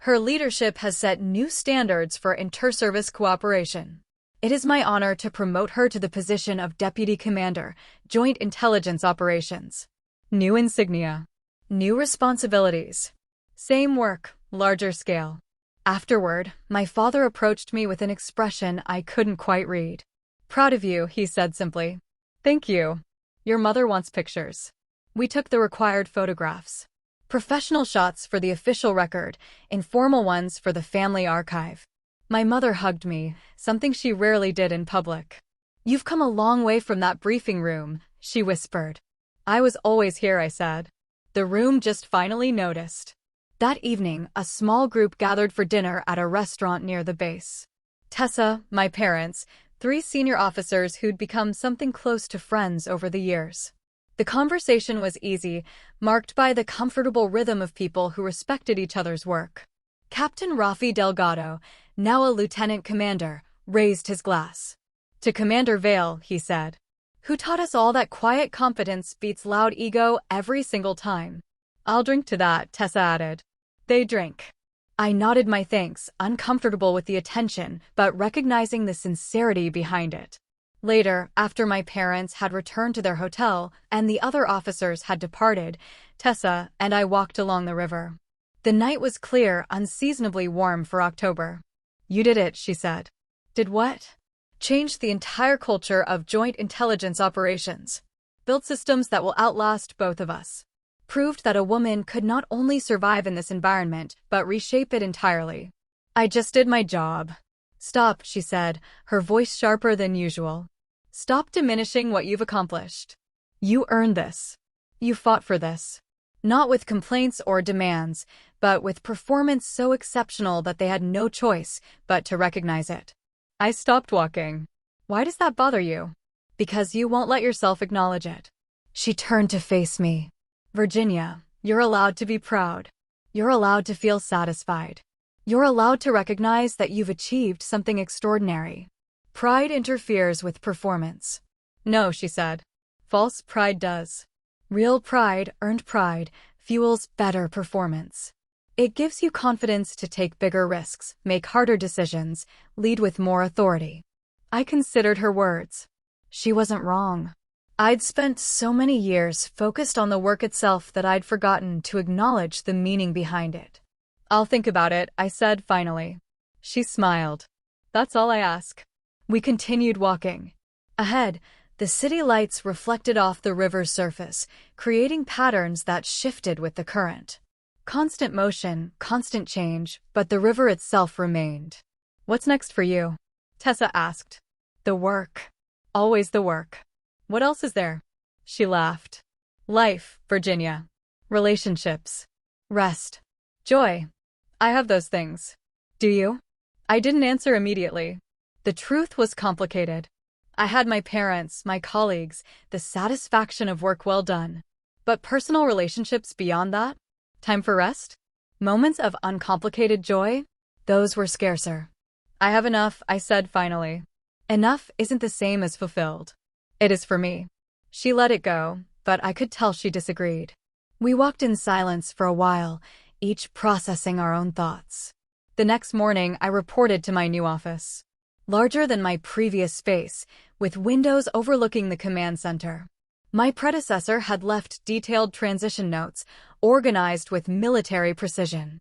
Speaker 1: Her leadership has set new standards for inter-service cooperation. It is my honor to promote her to the position of Deputy Commander, Joint Intelligence Operations. New insignia. New responsibilities. Same work, larger scale. Afterward, my father approached me with an expression I couldn't quite read. Proud of you, he said simply. Thank you. Your mother wants pictures. We took the required photographs. Professional shots for the official record, informal ones for the family archive. My mother hugged me, something she rarely did in public. You've come a long way from that briefing room, she whispered. I was always here, I said. The room just finally noticed. That evening, a small group gathered for dinner at a restaurant near the base. Tessa, my parents, 3 senior officers who'd become something close to friends over the years. The conversation was easy, marked by the comfortable rhythm of people who respected each other's work. Captain Rafi Delgado, now a lieutenant commander, raised his glass. To Commander Vale, he said. Who taught us all that quiet confidence beats loud ego every single time? I'll drink to that, Tessa added. They drank. I nodded my thanks, uncomfortable with the attention, but recognizing the sincerity behind it. Later, after my parents had returned to their hotel and the other officers had departed, Tessa and I walked along the river. The night was clear, unseasonably warm for October. You did it, she said. Did what? Changed the entire culture of joint intelligence operations. Built systems that will outlast both of us. Proved that a woman could not only survive in this environment, but reshape it entirely. I just did my job. Stop, she said, her voice sharper than usual. Stop diminishing what you've accomplished. You earned this. You fought for this. Not with complaints or demands, but with performance so exceptional that they had no choice but to recognize it. I stopped walking. Why does that bother you? Because you won't let yourself acknowledge it. She turned to face me. Virginia, you're allowed to be proud. You're allowed to feel satisfied. You're allowed to recognize that you've achieved something extraordinary. Pride interferes with performance. No, she said. False pride does. Real pride, earned pride, fuels better performance. It gives you confidence to take bigger risks, make harder decisions, lead with more authority. I considered her words. She wasn't wrong. I'd spent so many years focused on the work itself that I'd forgotten to acknowledge the meaning behind it. I'll think about it, I said finally. She smiled. That's all I ask. We continued walking. Ahead, the city lights reflected off the river's surface, creating patterns that shifted with the current. Constant motion, constant change, but the river itself remained. What's next for you? Tessa asked. The work. Always the work. What else is there? She laughed. Life, Virginia. Relationships. Rest. Joy. I have those things. Do you? I didn't answer immediately. The truth was complicated. I had my parents, my colleagues, the satisfaction of work well done. But personal relationships beyond that? Time for rest? Moments of uncomplicated joy? Those were scarcer. I have enough, I said finally. Enough isn't the same as fulfilled. It is for me. She let it go, but I could tell she disagreed. We walked in silence for a while, each processing our own thoughts. The next morning, I reported to my new office. Larger than my previous space, with windows overlooking the command center. My predecessor had left detailed transition notes, organized with military precision.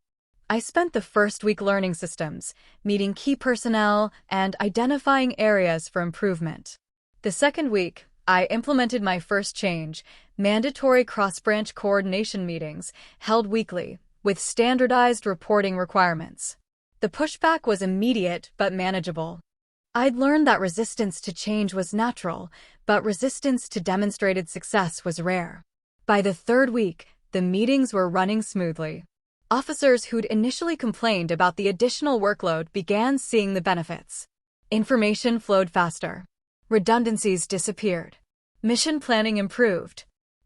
Speaker 1: I spent the first week learning systems, meeting key personnel, and identifying areas for improvement. The second week, I implemented my first change, mandatory cross-branch coordination meetings, held weekly, with standardized reporting requirements. The pushback was immediate but manageable. I'd learned that resistance to change was natural, but resistance to demonstrated success was rare. By the third week, the meetings were running smoothly. Officers who'd initially complained about the additional workload began seeing the benefits. Information flowed faster. Redundancies disappeared. Mission planning improved.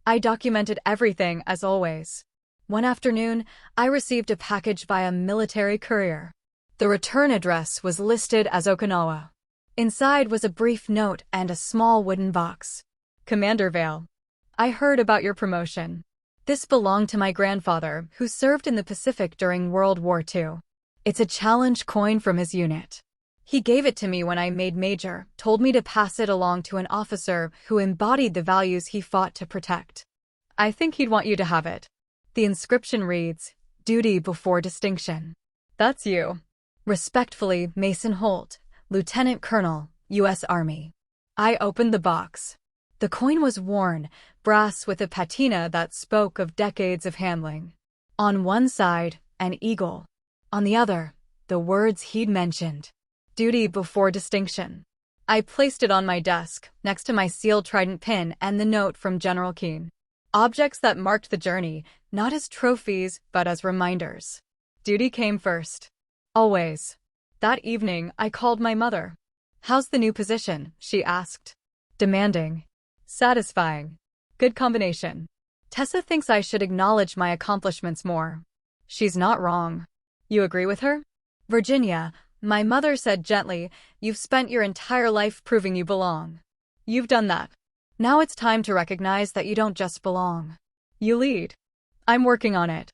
Speaker 1: I documented everything as always. One afternoon, I received a package by a military courier. The return address was listed as Okinawa. Inside was a brief note and a small wooden box. Commander Vale, I heard about your promotion. This belonged to my grandfather, who served in the Pacific during World War II. It's a challenge coin from his unit. He gave it to me when I made major, told me to pass it along to an officer who embodied the values he fought to protect. I think he'd want you to have it. The inscription reads, Duty before distinction. That's you. Respectfully, Mason Holt, Lieutenant Colonel, U.S. Army. I opened the box. The coin was worn, brass with a patina that spoke of decades of handling. On one side, an eagle. On the other, the words he'd mentioned. Duty before distinction. I placed it on my desk, next to my sealed trident pin and the note from General Keane. Objects that marked the journey, not as trophies, but as reminders. Duty came first. Always. That evening, I called my mother. How's the new position? She asked. Demanding. Satisfying. Good combination. Tessa thinks I should acknowledge my accomplishments more. She's not wrong. You agree with her? Virginia, my mother said gently, you've spent your entire life proving you belong. You've done that. Now it's time to recognize that you don't just belong. You lead. I'm working on it.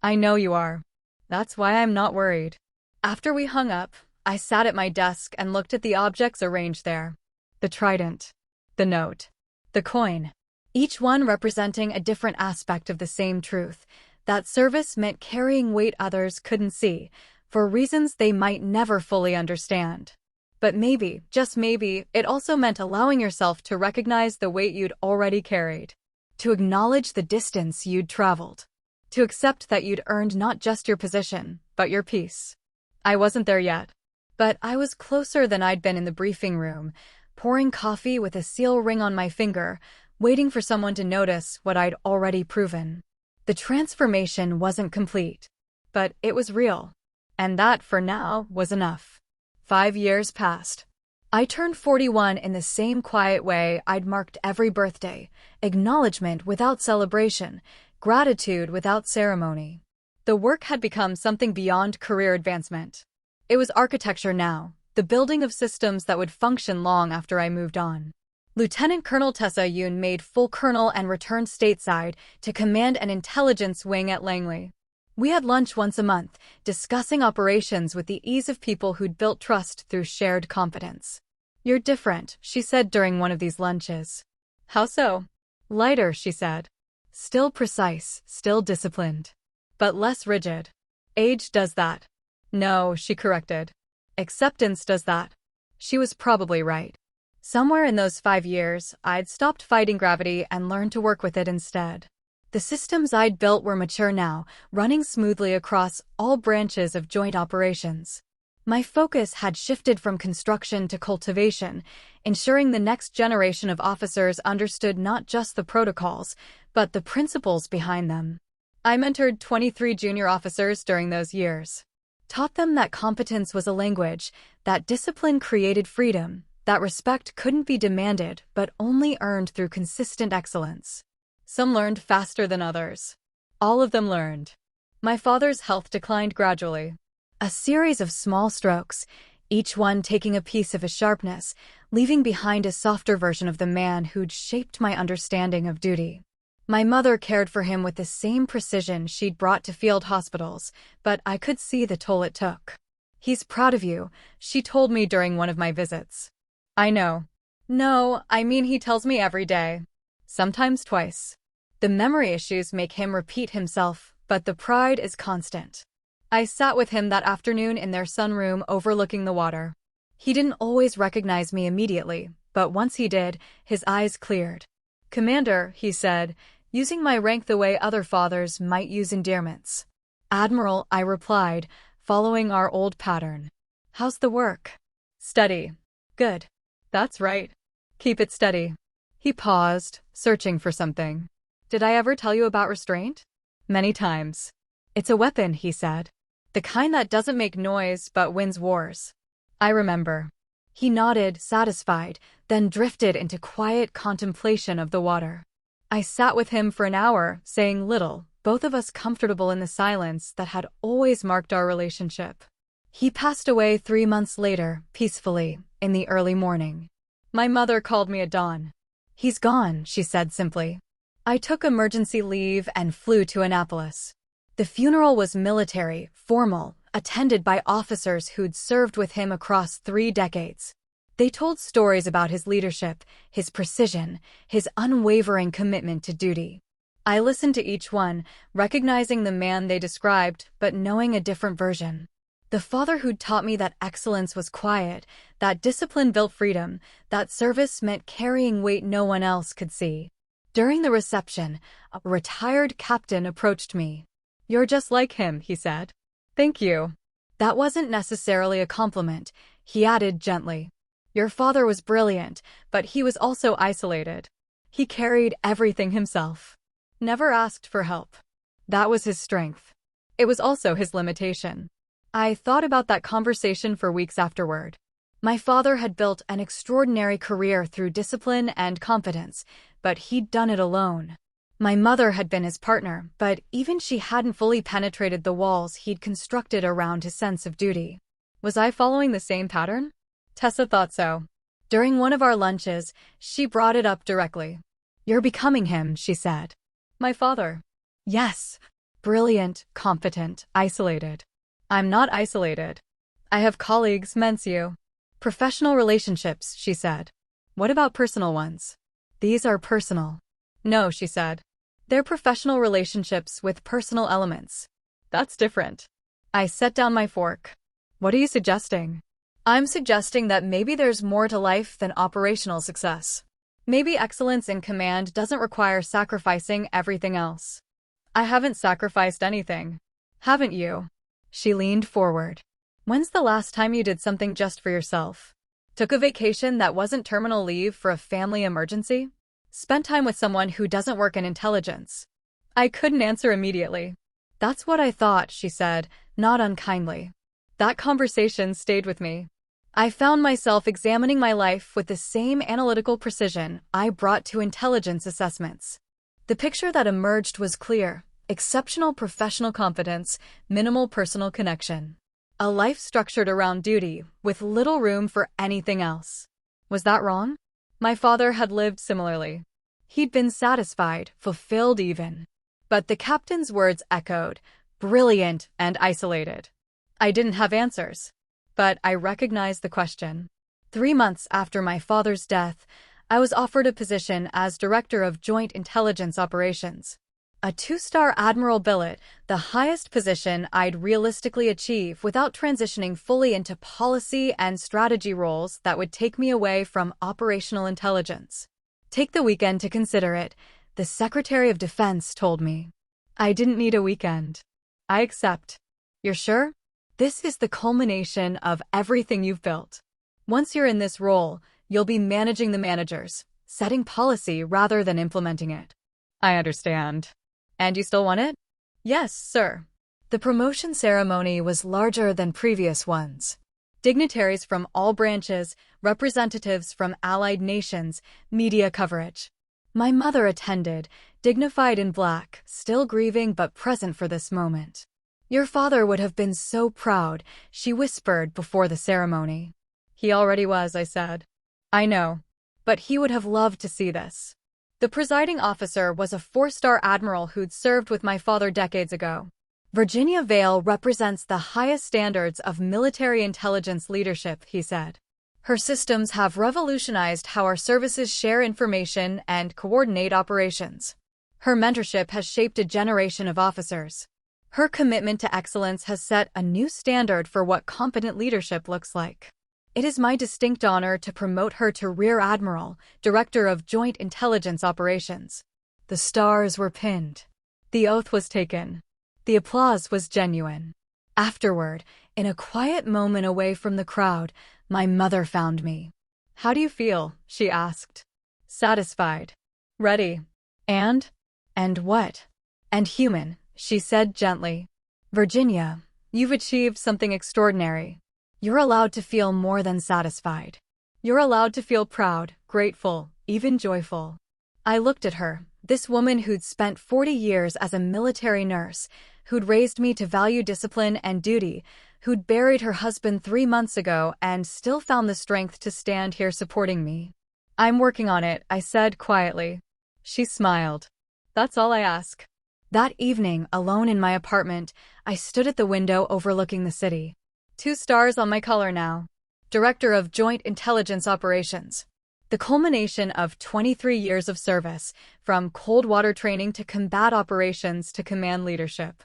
Speaker 1: I know you are. That's why I'm not worried. After we hung up, I sat at my desk and looked at the objects arranged there. The trident, the note, the coin, each one representing a different aspect of the same truth. That service meant carrying weight others couldn't see, for reasons they might never fully understand. But maybe, just maybe, it also meant allowing yourself to recognize the weight you'd already carried, to acknowledge the distance you'd traveled, to accept that you'd earned not just your position, but your peace. I wasn't there yet, but I was closer than I'd been in the briefing room, pouring coffee with a seal ring on my finger, waiting for someone to notice what I'd already proven. The transformation wasn't complete, but it was real, and that, for now, was enough. 5 years passed. I turned 41 in the same quiet way I'd marked every birthday, acknowledgement without celebration, gratitude without ceremony. The work had become something beyond career advancement. It was architecture now, the building of systems that would function long after I moved on. Lieutenant Colonel Tessa Yoon made full colonel and returned stateside to command an intelligence wing at Langley. We had lunch once a month, discussing operations with the ease of people who'd built trust through shared confidence. "You're different," she said during one of these lunches. "How so?" "Lighter," she said. "Still precise, still disciplined, but less rigid." "Age does that." "No," she corrected. "Acceptance does that." She was probably right. Somewhere in those 5 years, I'd stopped fighting gravity and learned to work with it instead. The systems I'd built were mature now, running smoothly across all branches of joint operations. My focus had shifted from construction to cultivation, ensuring the next generation of officers understood not just the protocols, but the principles behind them. I mentored 23 junior officers during those years. Taught them that competence was a language, that discipline created freedom, that respect couldn't be demanded but only earned through consistent excellence. Some learned faster than others. All of them learned. My father's health declined gradually. A series of small strokes, each one taking a piece of his sharpness, leaving behind a softer version of the man who'd shaped my understanding of duty. My mother cared for him with the same precision she'd brought to field hospitals, but I could see the toll it took. "He's proud of you," she told me during one of my visits. "I know." "No, I mean he tells me every day. Sometimes twice." The memory issues make him repeat himself, but the pride is constant. I sat with him that afternoon in their sunroom overlooking the water. He didn't always recognize me immediately, but once he did, his eyes cleared. "Commander," he said, using my rank the way other fathers might use endearments. "Admiral," I replied, following our old pattern. "How's the work?" "Steady." "Good. That's right. Keep it steady." He paused, searching for something. "Did I ever tell you about restraint?" "Many times." "It's a weapon," he said. "The kind that doesn't make noise but wins wars." "I remember." He nodded, satisfied, then drifted into quiet contemplation of the water. I sat with him for an hour, saying little, both of us comfortable in the silence that had always marked our relationship. He passed away 3 months later, peacefully, in the early morning. My mother called me at dawn. "He's gone," she said simply. I took emergency leave and flew to Annapolis. The funeral was military, formal, attended by officers who'd served with him across 3 decades. They told stories about his leadership, his precision, his unwavering commitment to duty. I listened to each one, recognizing the man they described, but knowing a different version. The father who'd taught me that excellence was quiet, that discipline built freedom, that service meant carrying weight no one else could see. During the reception, a retired captain approached me. "You're just like him," he said. "Thank you." That wasn't necessarily a compliment, he added gently. "Your father was brilliant, but he was also isolated. He carried everything himself. Never asked for help. That was his strength. It was also his limitation." I thought about that conversation for weeks afterward. My father had built an extraordinary career through discipline and confidence, but he'd done it alone. My mother had been his partner, but even she hadn't fully penetrated the walls he'd constructed around his sense of duty. Was I following the same pattern? Tessa thought so. During one of our lunches, she brought it up directly. "You're becoming him," she said. "My father." "Yes. Brilliant, competent, isolated." "I'm not isolated. I have colleagues, Mencio." "Professional relationships," she said. "What about personal ones?" "These are personal." "No," she said. "They're professional relationships with personal elements." "That's different." I set down my fork. "What are you suggesting?" "I'm suggesting that maybe there's more to life than operational success. Maybe excellence in command doesn't require sacrificing everything else." "I haven't sacrificed anything." "Haven't you?" She leaned forward. "When's the last time you did something just for yourself? Took a vacation that wasn't terminal leave for a family emergency? Spent time with someone who doesn't work in intelligence?" I couldn't answer immediately. "That's what I thought," she said, not unkindly. That conversation stayed with me. I found myself examining my life with the same analytical precision I brought to intelligence assessments. The picture that emerged was clear: exceptional professional competence, minimal personal connection. A life structured around duty, with little room for anything else. Was that wrong? My father had lived similarly. He'd been satisfied, fulfilled even. But the captain's words echoed, brilliant and isolated. I didn't have answers, but I recognized the question. 3 months after my father's death, I was offered a position as Director of Joint Intelligence Operations. A 2-star admiral billet, the highest position I'd realistically achieve without transitioning fully into policy and strategy roles that would take me away from operational intelligence. "Take the weekend to consider it," the Secretary of Defense told me. I didn't need a weekend. "I accept." "You're sure? This is the culmination of everything you've built. Once you're in this role, you'll be managing the managers, setting policy rather than implementing it." "I understand." "And you still want it?" "Yes, sir." The promotion ceremony was larger than previous ones. Dignitaries from all branches, representatives from allied nations, media coverage. My mother attended, dignified in black, still grieving but present for this moment. "Your father would have been so proud," she whispered before the ceremony. "He already was," I said. "I know. But he would have loved to see this." The presiding officer was a 4-star admiral who'd served with my father decades ago. "Virginia Vale represents the highest standards of military intelligence leadership," he said. "Her systems have revolutionized how our services share information and coordinate operations. Her mentorship has shaped a generation of officers. Her commitment to excellence has set a new standard for what competent leadership looks like. It is my distinct honor to promote her to Rear Admiral, Director of Joint Intelligence Operations." The stars were pinned. The oath was taken. The applause was genuine. Afterward, in a quiet moment away from the crowd, my mother found me. "How do you feel?" she asked. "Satisfied. Ready. And what? And human," she said gently. "Virginia, you've achieved something extraordinary. You're allowed to feel more than satisfied. You're allowed to feel proud, grateful, even joyful." I looked at her, this woman who'd spent 40 years as a military nurse, who'd raised me to value discipline and duty, who'd buried her husband 3 months ago and still found the strength to stand here supporting me. "I'm working on it," I said quietly. She smiled. "That's all I ask." That evening, alone in my apartment, I stood at the window overlooking the city. 2 stars on my collar now. Director of Joint Intelligence Operations. The culmination of 23 years of service, from cold water training to combat operations to command leadership.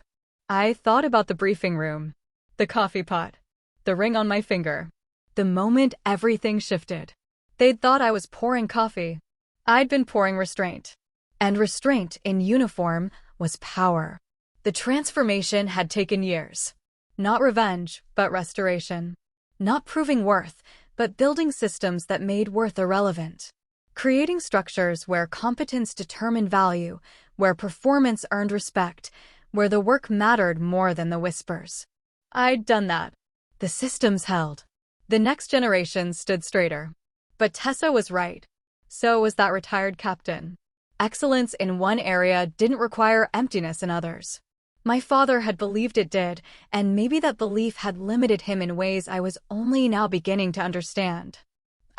Speaker 1: I thought about the briefing room, the coffee pot, the ring on my finger. The moment everything shifted. They'd thought I was pouring coffee. I'd been pouring restraint. And restraint, in uniform, was power. The transformation had taken years. Not revenge, but restoration. Not proving worth, but building systems that made worth irrelevant. Creating structures where competence determined value, where performance earned respect, where the work mattered more than the whispers. I'd done that. The systems held. The next generation stood straighter. But Tessa was right. So was that retired captain. Excellence in one area didn't require emptiness in others. My father had believed it did, and maybe that belief had limited him in ways I was only now beginning to understand.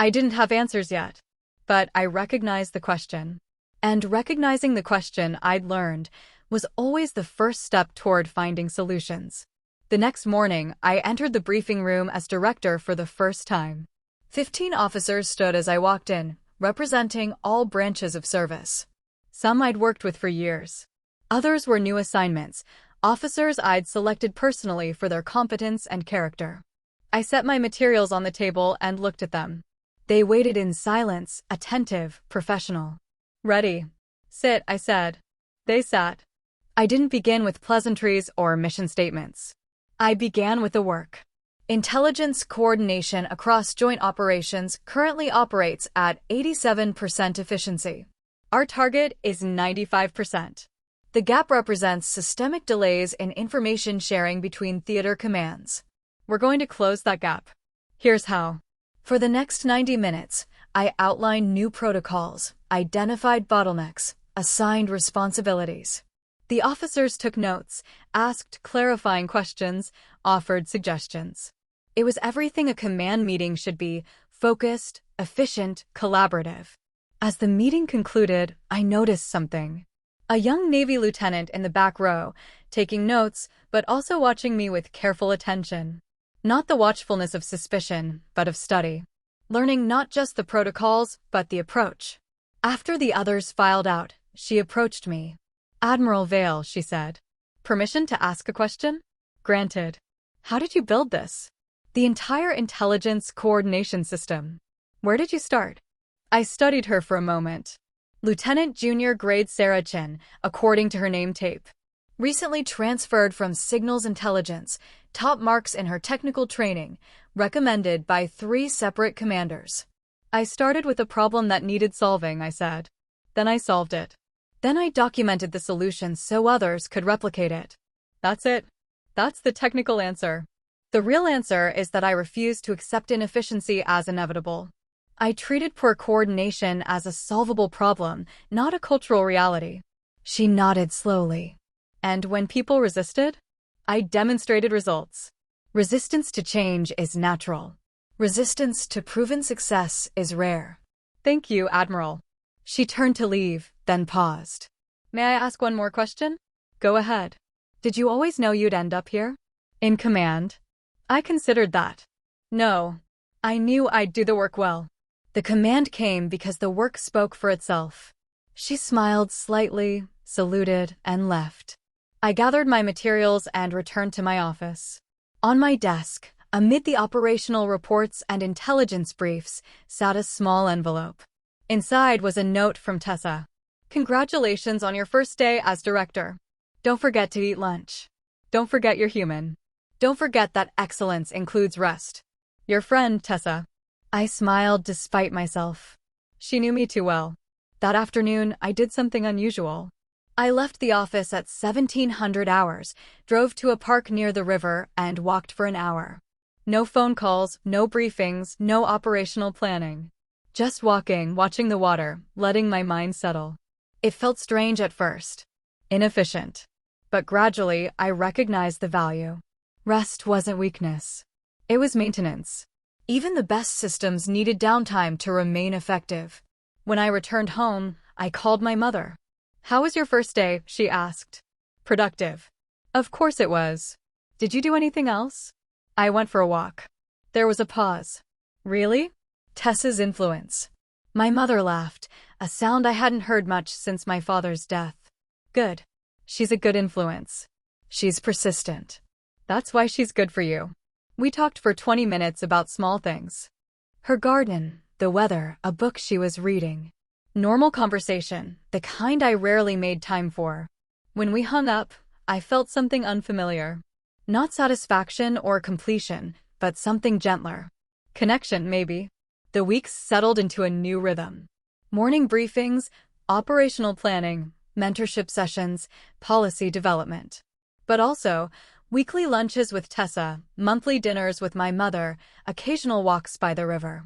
Speaker 1: I didn't have answers yet, but I recognized the question. And recognizing the question, I'd learned, was always the first step toward finding solutions. The next morning, I entered the briefing room as director for the first time. 15 officers stood as I walked in, representing all branches of service. Some I'd worked with for years. Others were new assignments, officers I'd selected personally for their competence and character. I set my materials on the table and looked at them. They waited in silence, attentive, professional. Ready. Sit, I said. They sat. I didn't begin with pleasantries or mission statements. I began with the work. Intelligence coordination across joint operations currently operates at 87% efficiency. Our target is 95%. The gap represents systemic delays in information sharing between theater commands. We're going to close that gap. Here's how. For the next 90 minutes, I outlined new protocols, identified bottlenecks, assigned responsibilities. The officers took notes, asked clarifying questions, offered suggestions. It was everything a command meeting should be: focused, efficient, collaborative. As the meeting concluded, I noticed something. A young Navy lieutenant in the back row, taking notes, but also watching me with careful attention. Not the watchfulness of suspicion, but of study. Learning not just the protocols, but the approach. After the others filed out, she approached me. "Admiral Vale," she said. "Permission to ask a question?" "Granted." "How did you build this?" "The entire intelligence coordination system." "Where did you start?" I studied her for a moment. Lieutenant Junior Grade Sarah Chin, according to her name tape. Recently transferred from Signals Intelligence, top marks in her technical training, recommended by 3 separate commanders. I started with a problem that needed solving, I said. Then I solved it. Then I documented the solution so others could replicate it. That's it. That's the technical answer. The real answer is that I refuse to accept inefficiency as inevitable. I treated poor coordination as a solvable problem, not a cultural reality. She nodded slowly. And when people resisted, I demonstrated results. Resistance to change is natural. Resistance to proven success is rare. Thank you, Admiral. She turned to leave, then paused. May I ask one more question? Go ahead. Did you always know you'd end up here? In command? I considered that. No. I knew I'd do the work well. The command came because the work spoke for itself. She smiled slightly, saluted, and left. I gathered my materials and returned to my office. On my desk, amid the operational reports and intelligence briefs, sat a small envelope. Inside was a note from Tessa. Congratulations on your first day as director. Don't forget to eat lunch. Don't forget you're human. Don't forget that excellence includes rest. Your friend, Tessa. I smiled despite myself. She knew me too well. That afternoon, I did something unusual. I left the office at 1700 hours, drove to a park near the river, and walked for an hour. No phone calls, no briefings, no operational planning. Just walking, watching the water, letting my mind settle. It felt strange at first. Inefficient. But gradually, I recognized the value. Rest wasn't weakness. It was maintenance. Even the best systems needed downtime to remain effective. When I returned home, I called my mother. How was your first day? She asked. Productive. Of course it was. Did you do anything else? I went for a walk. There was a pause. Really? Tessa's influence. My mother laughed, a sound I hadn't heard much since my father's death. Good. She's a good influence. She's persistent. That's why she's good for you. We talked for 20 minutes about small things. Her garden, the weather, a book she was reading. Normal conversation, the kind I rarely made time for. When we hung up, I felt something unfamiliar. Not satisfaction or completion, but something gentler. Connection, maybe. The weeks settled into a new rhythm. Morning briefings, operational planning, mentorship sessions, policy development. But also, weekly lunches with Tessa, monthly dinners with my mother, occasional walks by the river.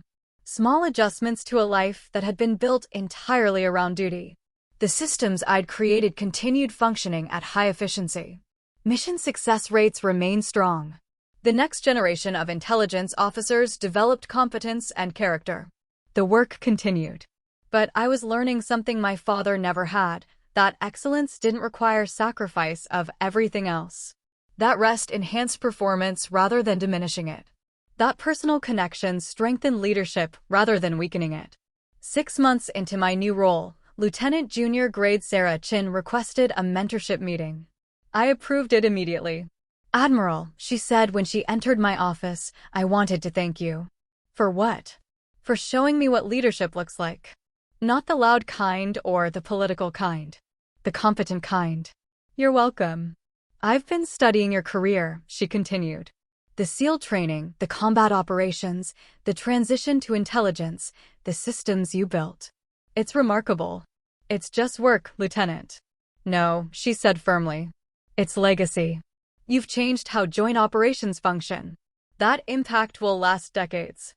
Speaker 1: Small adjustments to a life that had been built entirely around duty. The systems I'd created continued functioning at high efficiency. Mission success rates remained strong. The next generation of intelligence officers developed competence and character. The work continued. But I was learning something my father never had, that excellence didn't require sacrifice of everything else. That rest enhanced performance rather than diminishing it. That personal connection strengthened leadership rather than weakening it. 6 months into my new role, Lieutenant Junior Grade Sarah Chin requested a mentorship meeting. I approved it immediately. "Admiral," she said when she entered my office, "I wanted to thank you." "For what?" "For showing me what leadership looks like. Not the loud kind or the political kind. The competent kind." "You're welcome. I've been studying your career," she continued. "The SEAL training, the combat operations, the transition to intelligence, the systems you built. It's remarkable." "It's just work, Lieutenant." "No," she said firmly. "It's legacy. You've changed how joint operations function. That impact will last decades."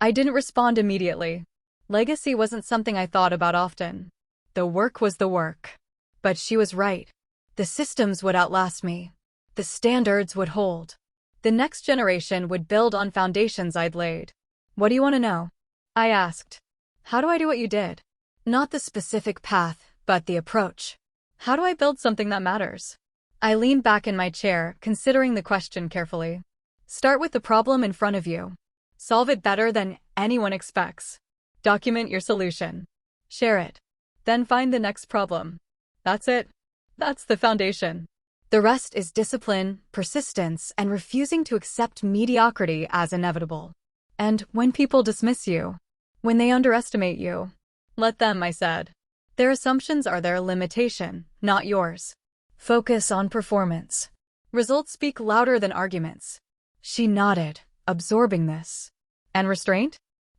Speaker 1: I didn't respond immediately. Legacy wasn't something I thought about often. The work was the work. But she was right. The systems would outlast me. The standards would hold. The next generation would build on foundations I'd laid. "What do you want to know?" I asked. "How do I do what you did?" "Not the specific path, but the approach. How do I build something that matters?" I leaned back in my chair, considering the question carefully. "Start with the problem in front of you. Solve it better than anyone expects. Document your solution. Share it. Then find the next problem. That's it. That's the foundation. The rest is discipline, persistence, and refusing to accept mediocrity as inevitable. And when people dismiss you, when they underestimate you, let them," I said. "Their assumptions are their limitation, not yours. Focus on performance. Results speak louder than arguments." She nodded, absorbing this. "And restraint?"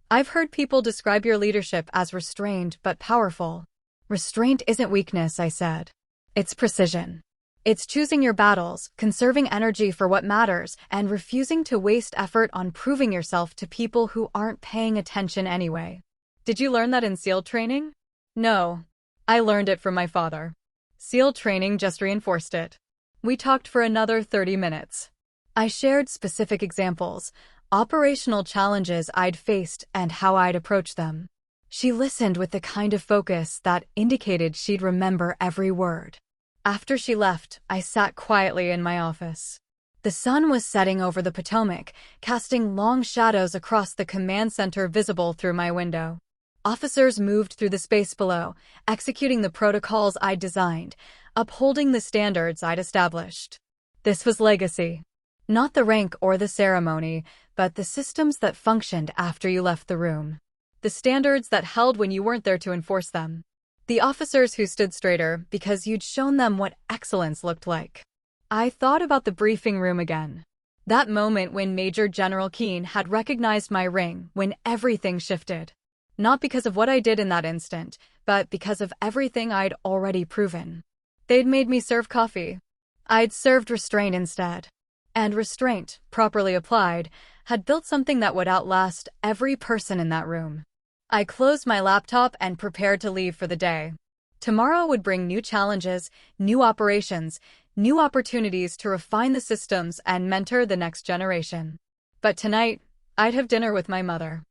Speaker 1: "I've heard people describe your leadership as restrained but powerful." "Restraint isn't weakness," I said. "It's precision. It's choosing your battles, conserving energy for what matters, and refusing to waste effort on proving yourself to people who aren't paying attention anyway." "Did you learn that in SEAL training?" "No. I learned it from my father. SEAL training just reinforced it." We talked for another 30 minutes. I shared specific examples, operational challenges I'd faced, and how I'd approached them. She listened with the kind of focus that indicated she'd remember every word. After she left, I sat quietly in my office. The sun was setting over the Potomac, casting long shadows across the command center visible through my window. Officers moved through the space below, executing the protocols I'd designed, upholding the standards I'd established. This was legacy. Not the rank or the ceremony, but the systems that functioned after you left the room. The standards that held when you weren't there to enforce them. The officers who stood straighter because you'd shown them what excellence looked like. I thought about the briefing room again. That moment when Major General Keane had recognized my ring, when everything shifted. Not because of what I did in that instant, but because of everything I'd already proven. They'd made me serve coffee. I'd served restraint instead. And restraint, properly applied, had built something that would outlast every person in that room. I closed my laptop and prepared to leave for the day. Tomorrow would bring new challenges, new operations, new opportunities to refine the systems and mentor the next generation. But tonight, I'd have dinner with my mother.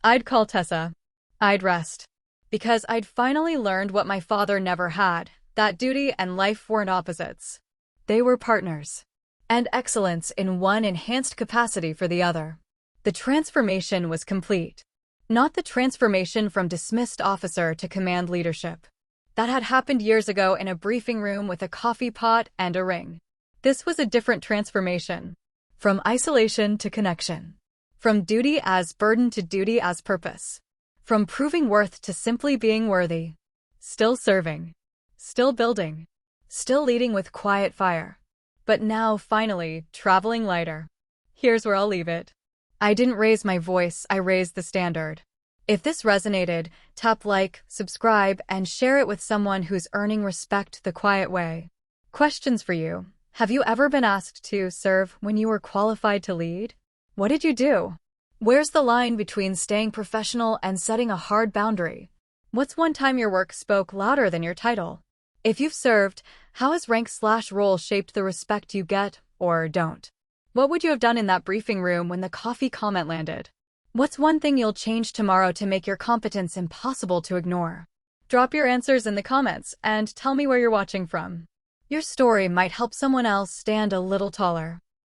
Speaker 1: I'd call Tessa. I'd rest. Because I'd finally learned what my father never had, that duty and life weren't opposites. They were partners. And excellence in one enhanced capacity for the other. The transformation was complete. Not the transformation from dismissed officer to command leadership. That had happened years ago in a briefing room with a coffee pot and a ring. This was a different transformation. From isolation to connection. From duty as burden to duty as purpose. From proving worth to simply being worthy. Still serving. Still building. Still leading with quiet fire. But now, finally, traveling lighter. Here's where I'll leave it. I didn't raise my voice, I raised the standard. If this resonated, tap like, subscribe, and share it with someone who's earning respect the quiet way. Questions for you. Have you ever been asked to serve when you were qualified to lead? What did you do? Where's the line between staying professional and setting a hard boundary? What's one time your work spoke louder than your title? If you've served, how has rank/role shaped the respect you get, or don't? What would you have done in that briefing room when the coffee comment landed? What's one thing you'll change tomorrow to make your competence impossible to ignore? Drop your answers in the comments and tell me where you're watching from. Your story might help someone else stand a little taller.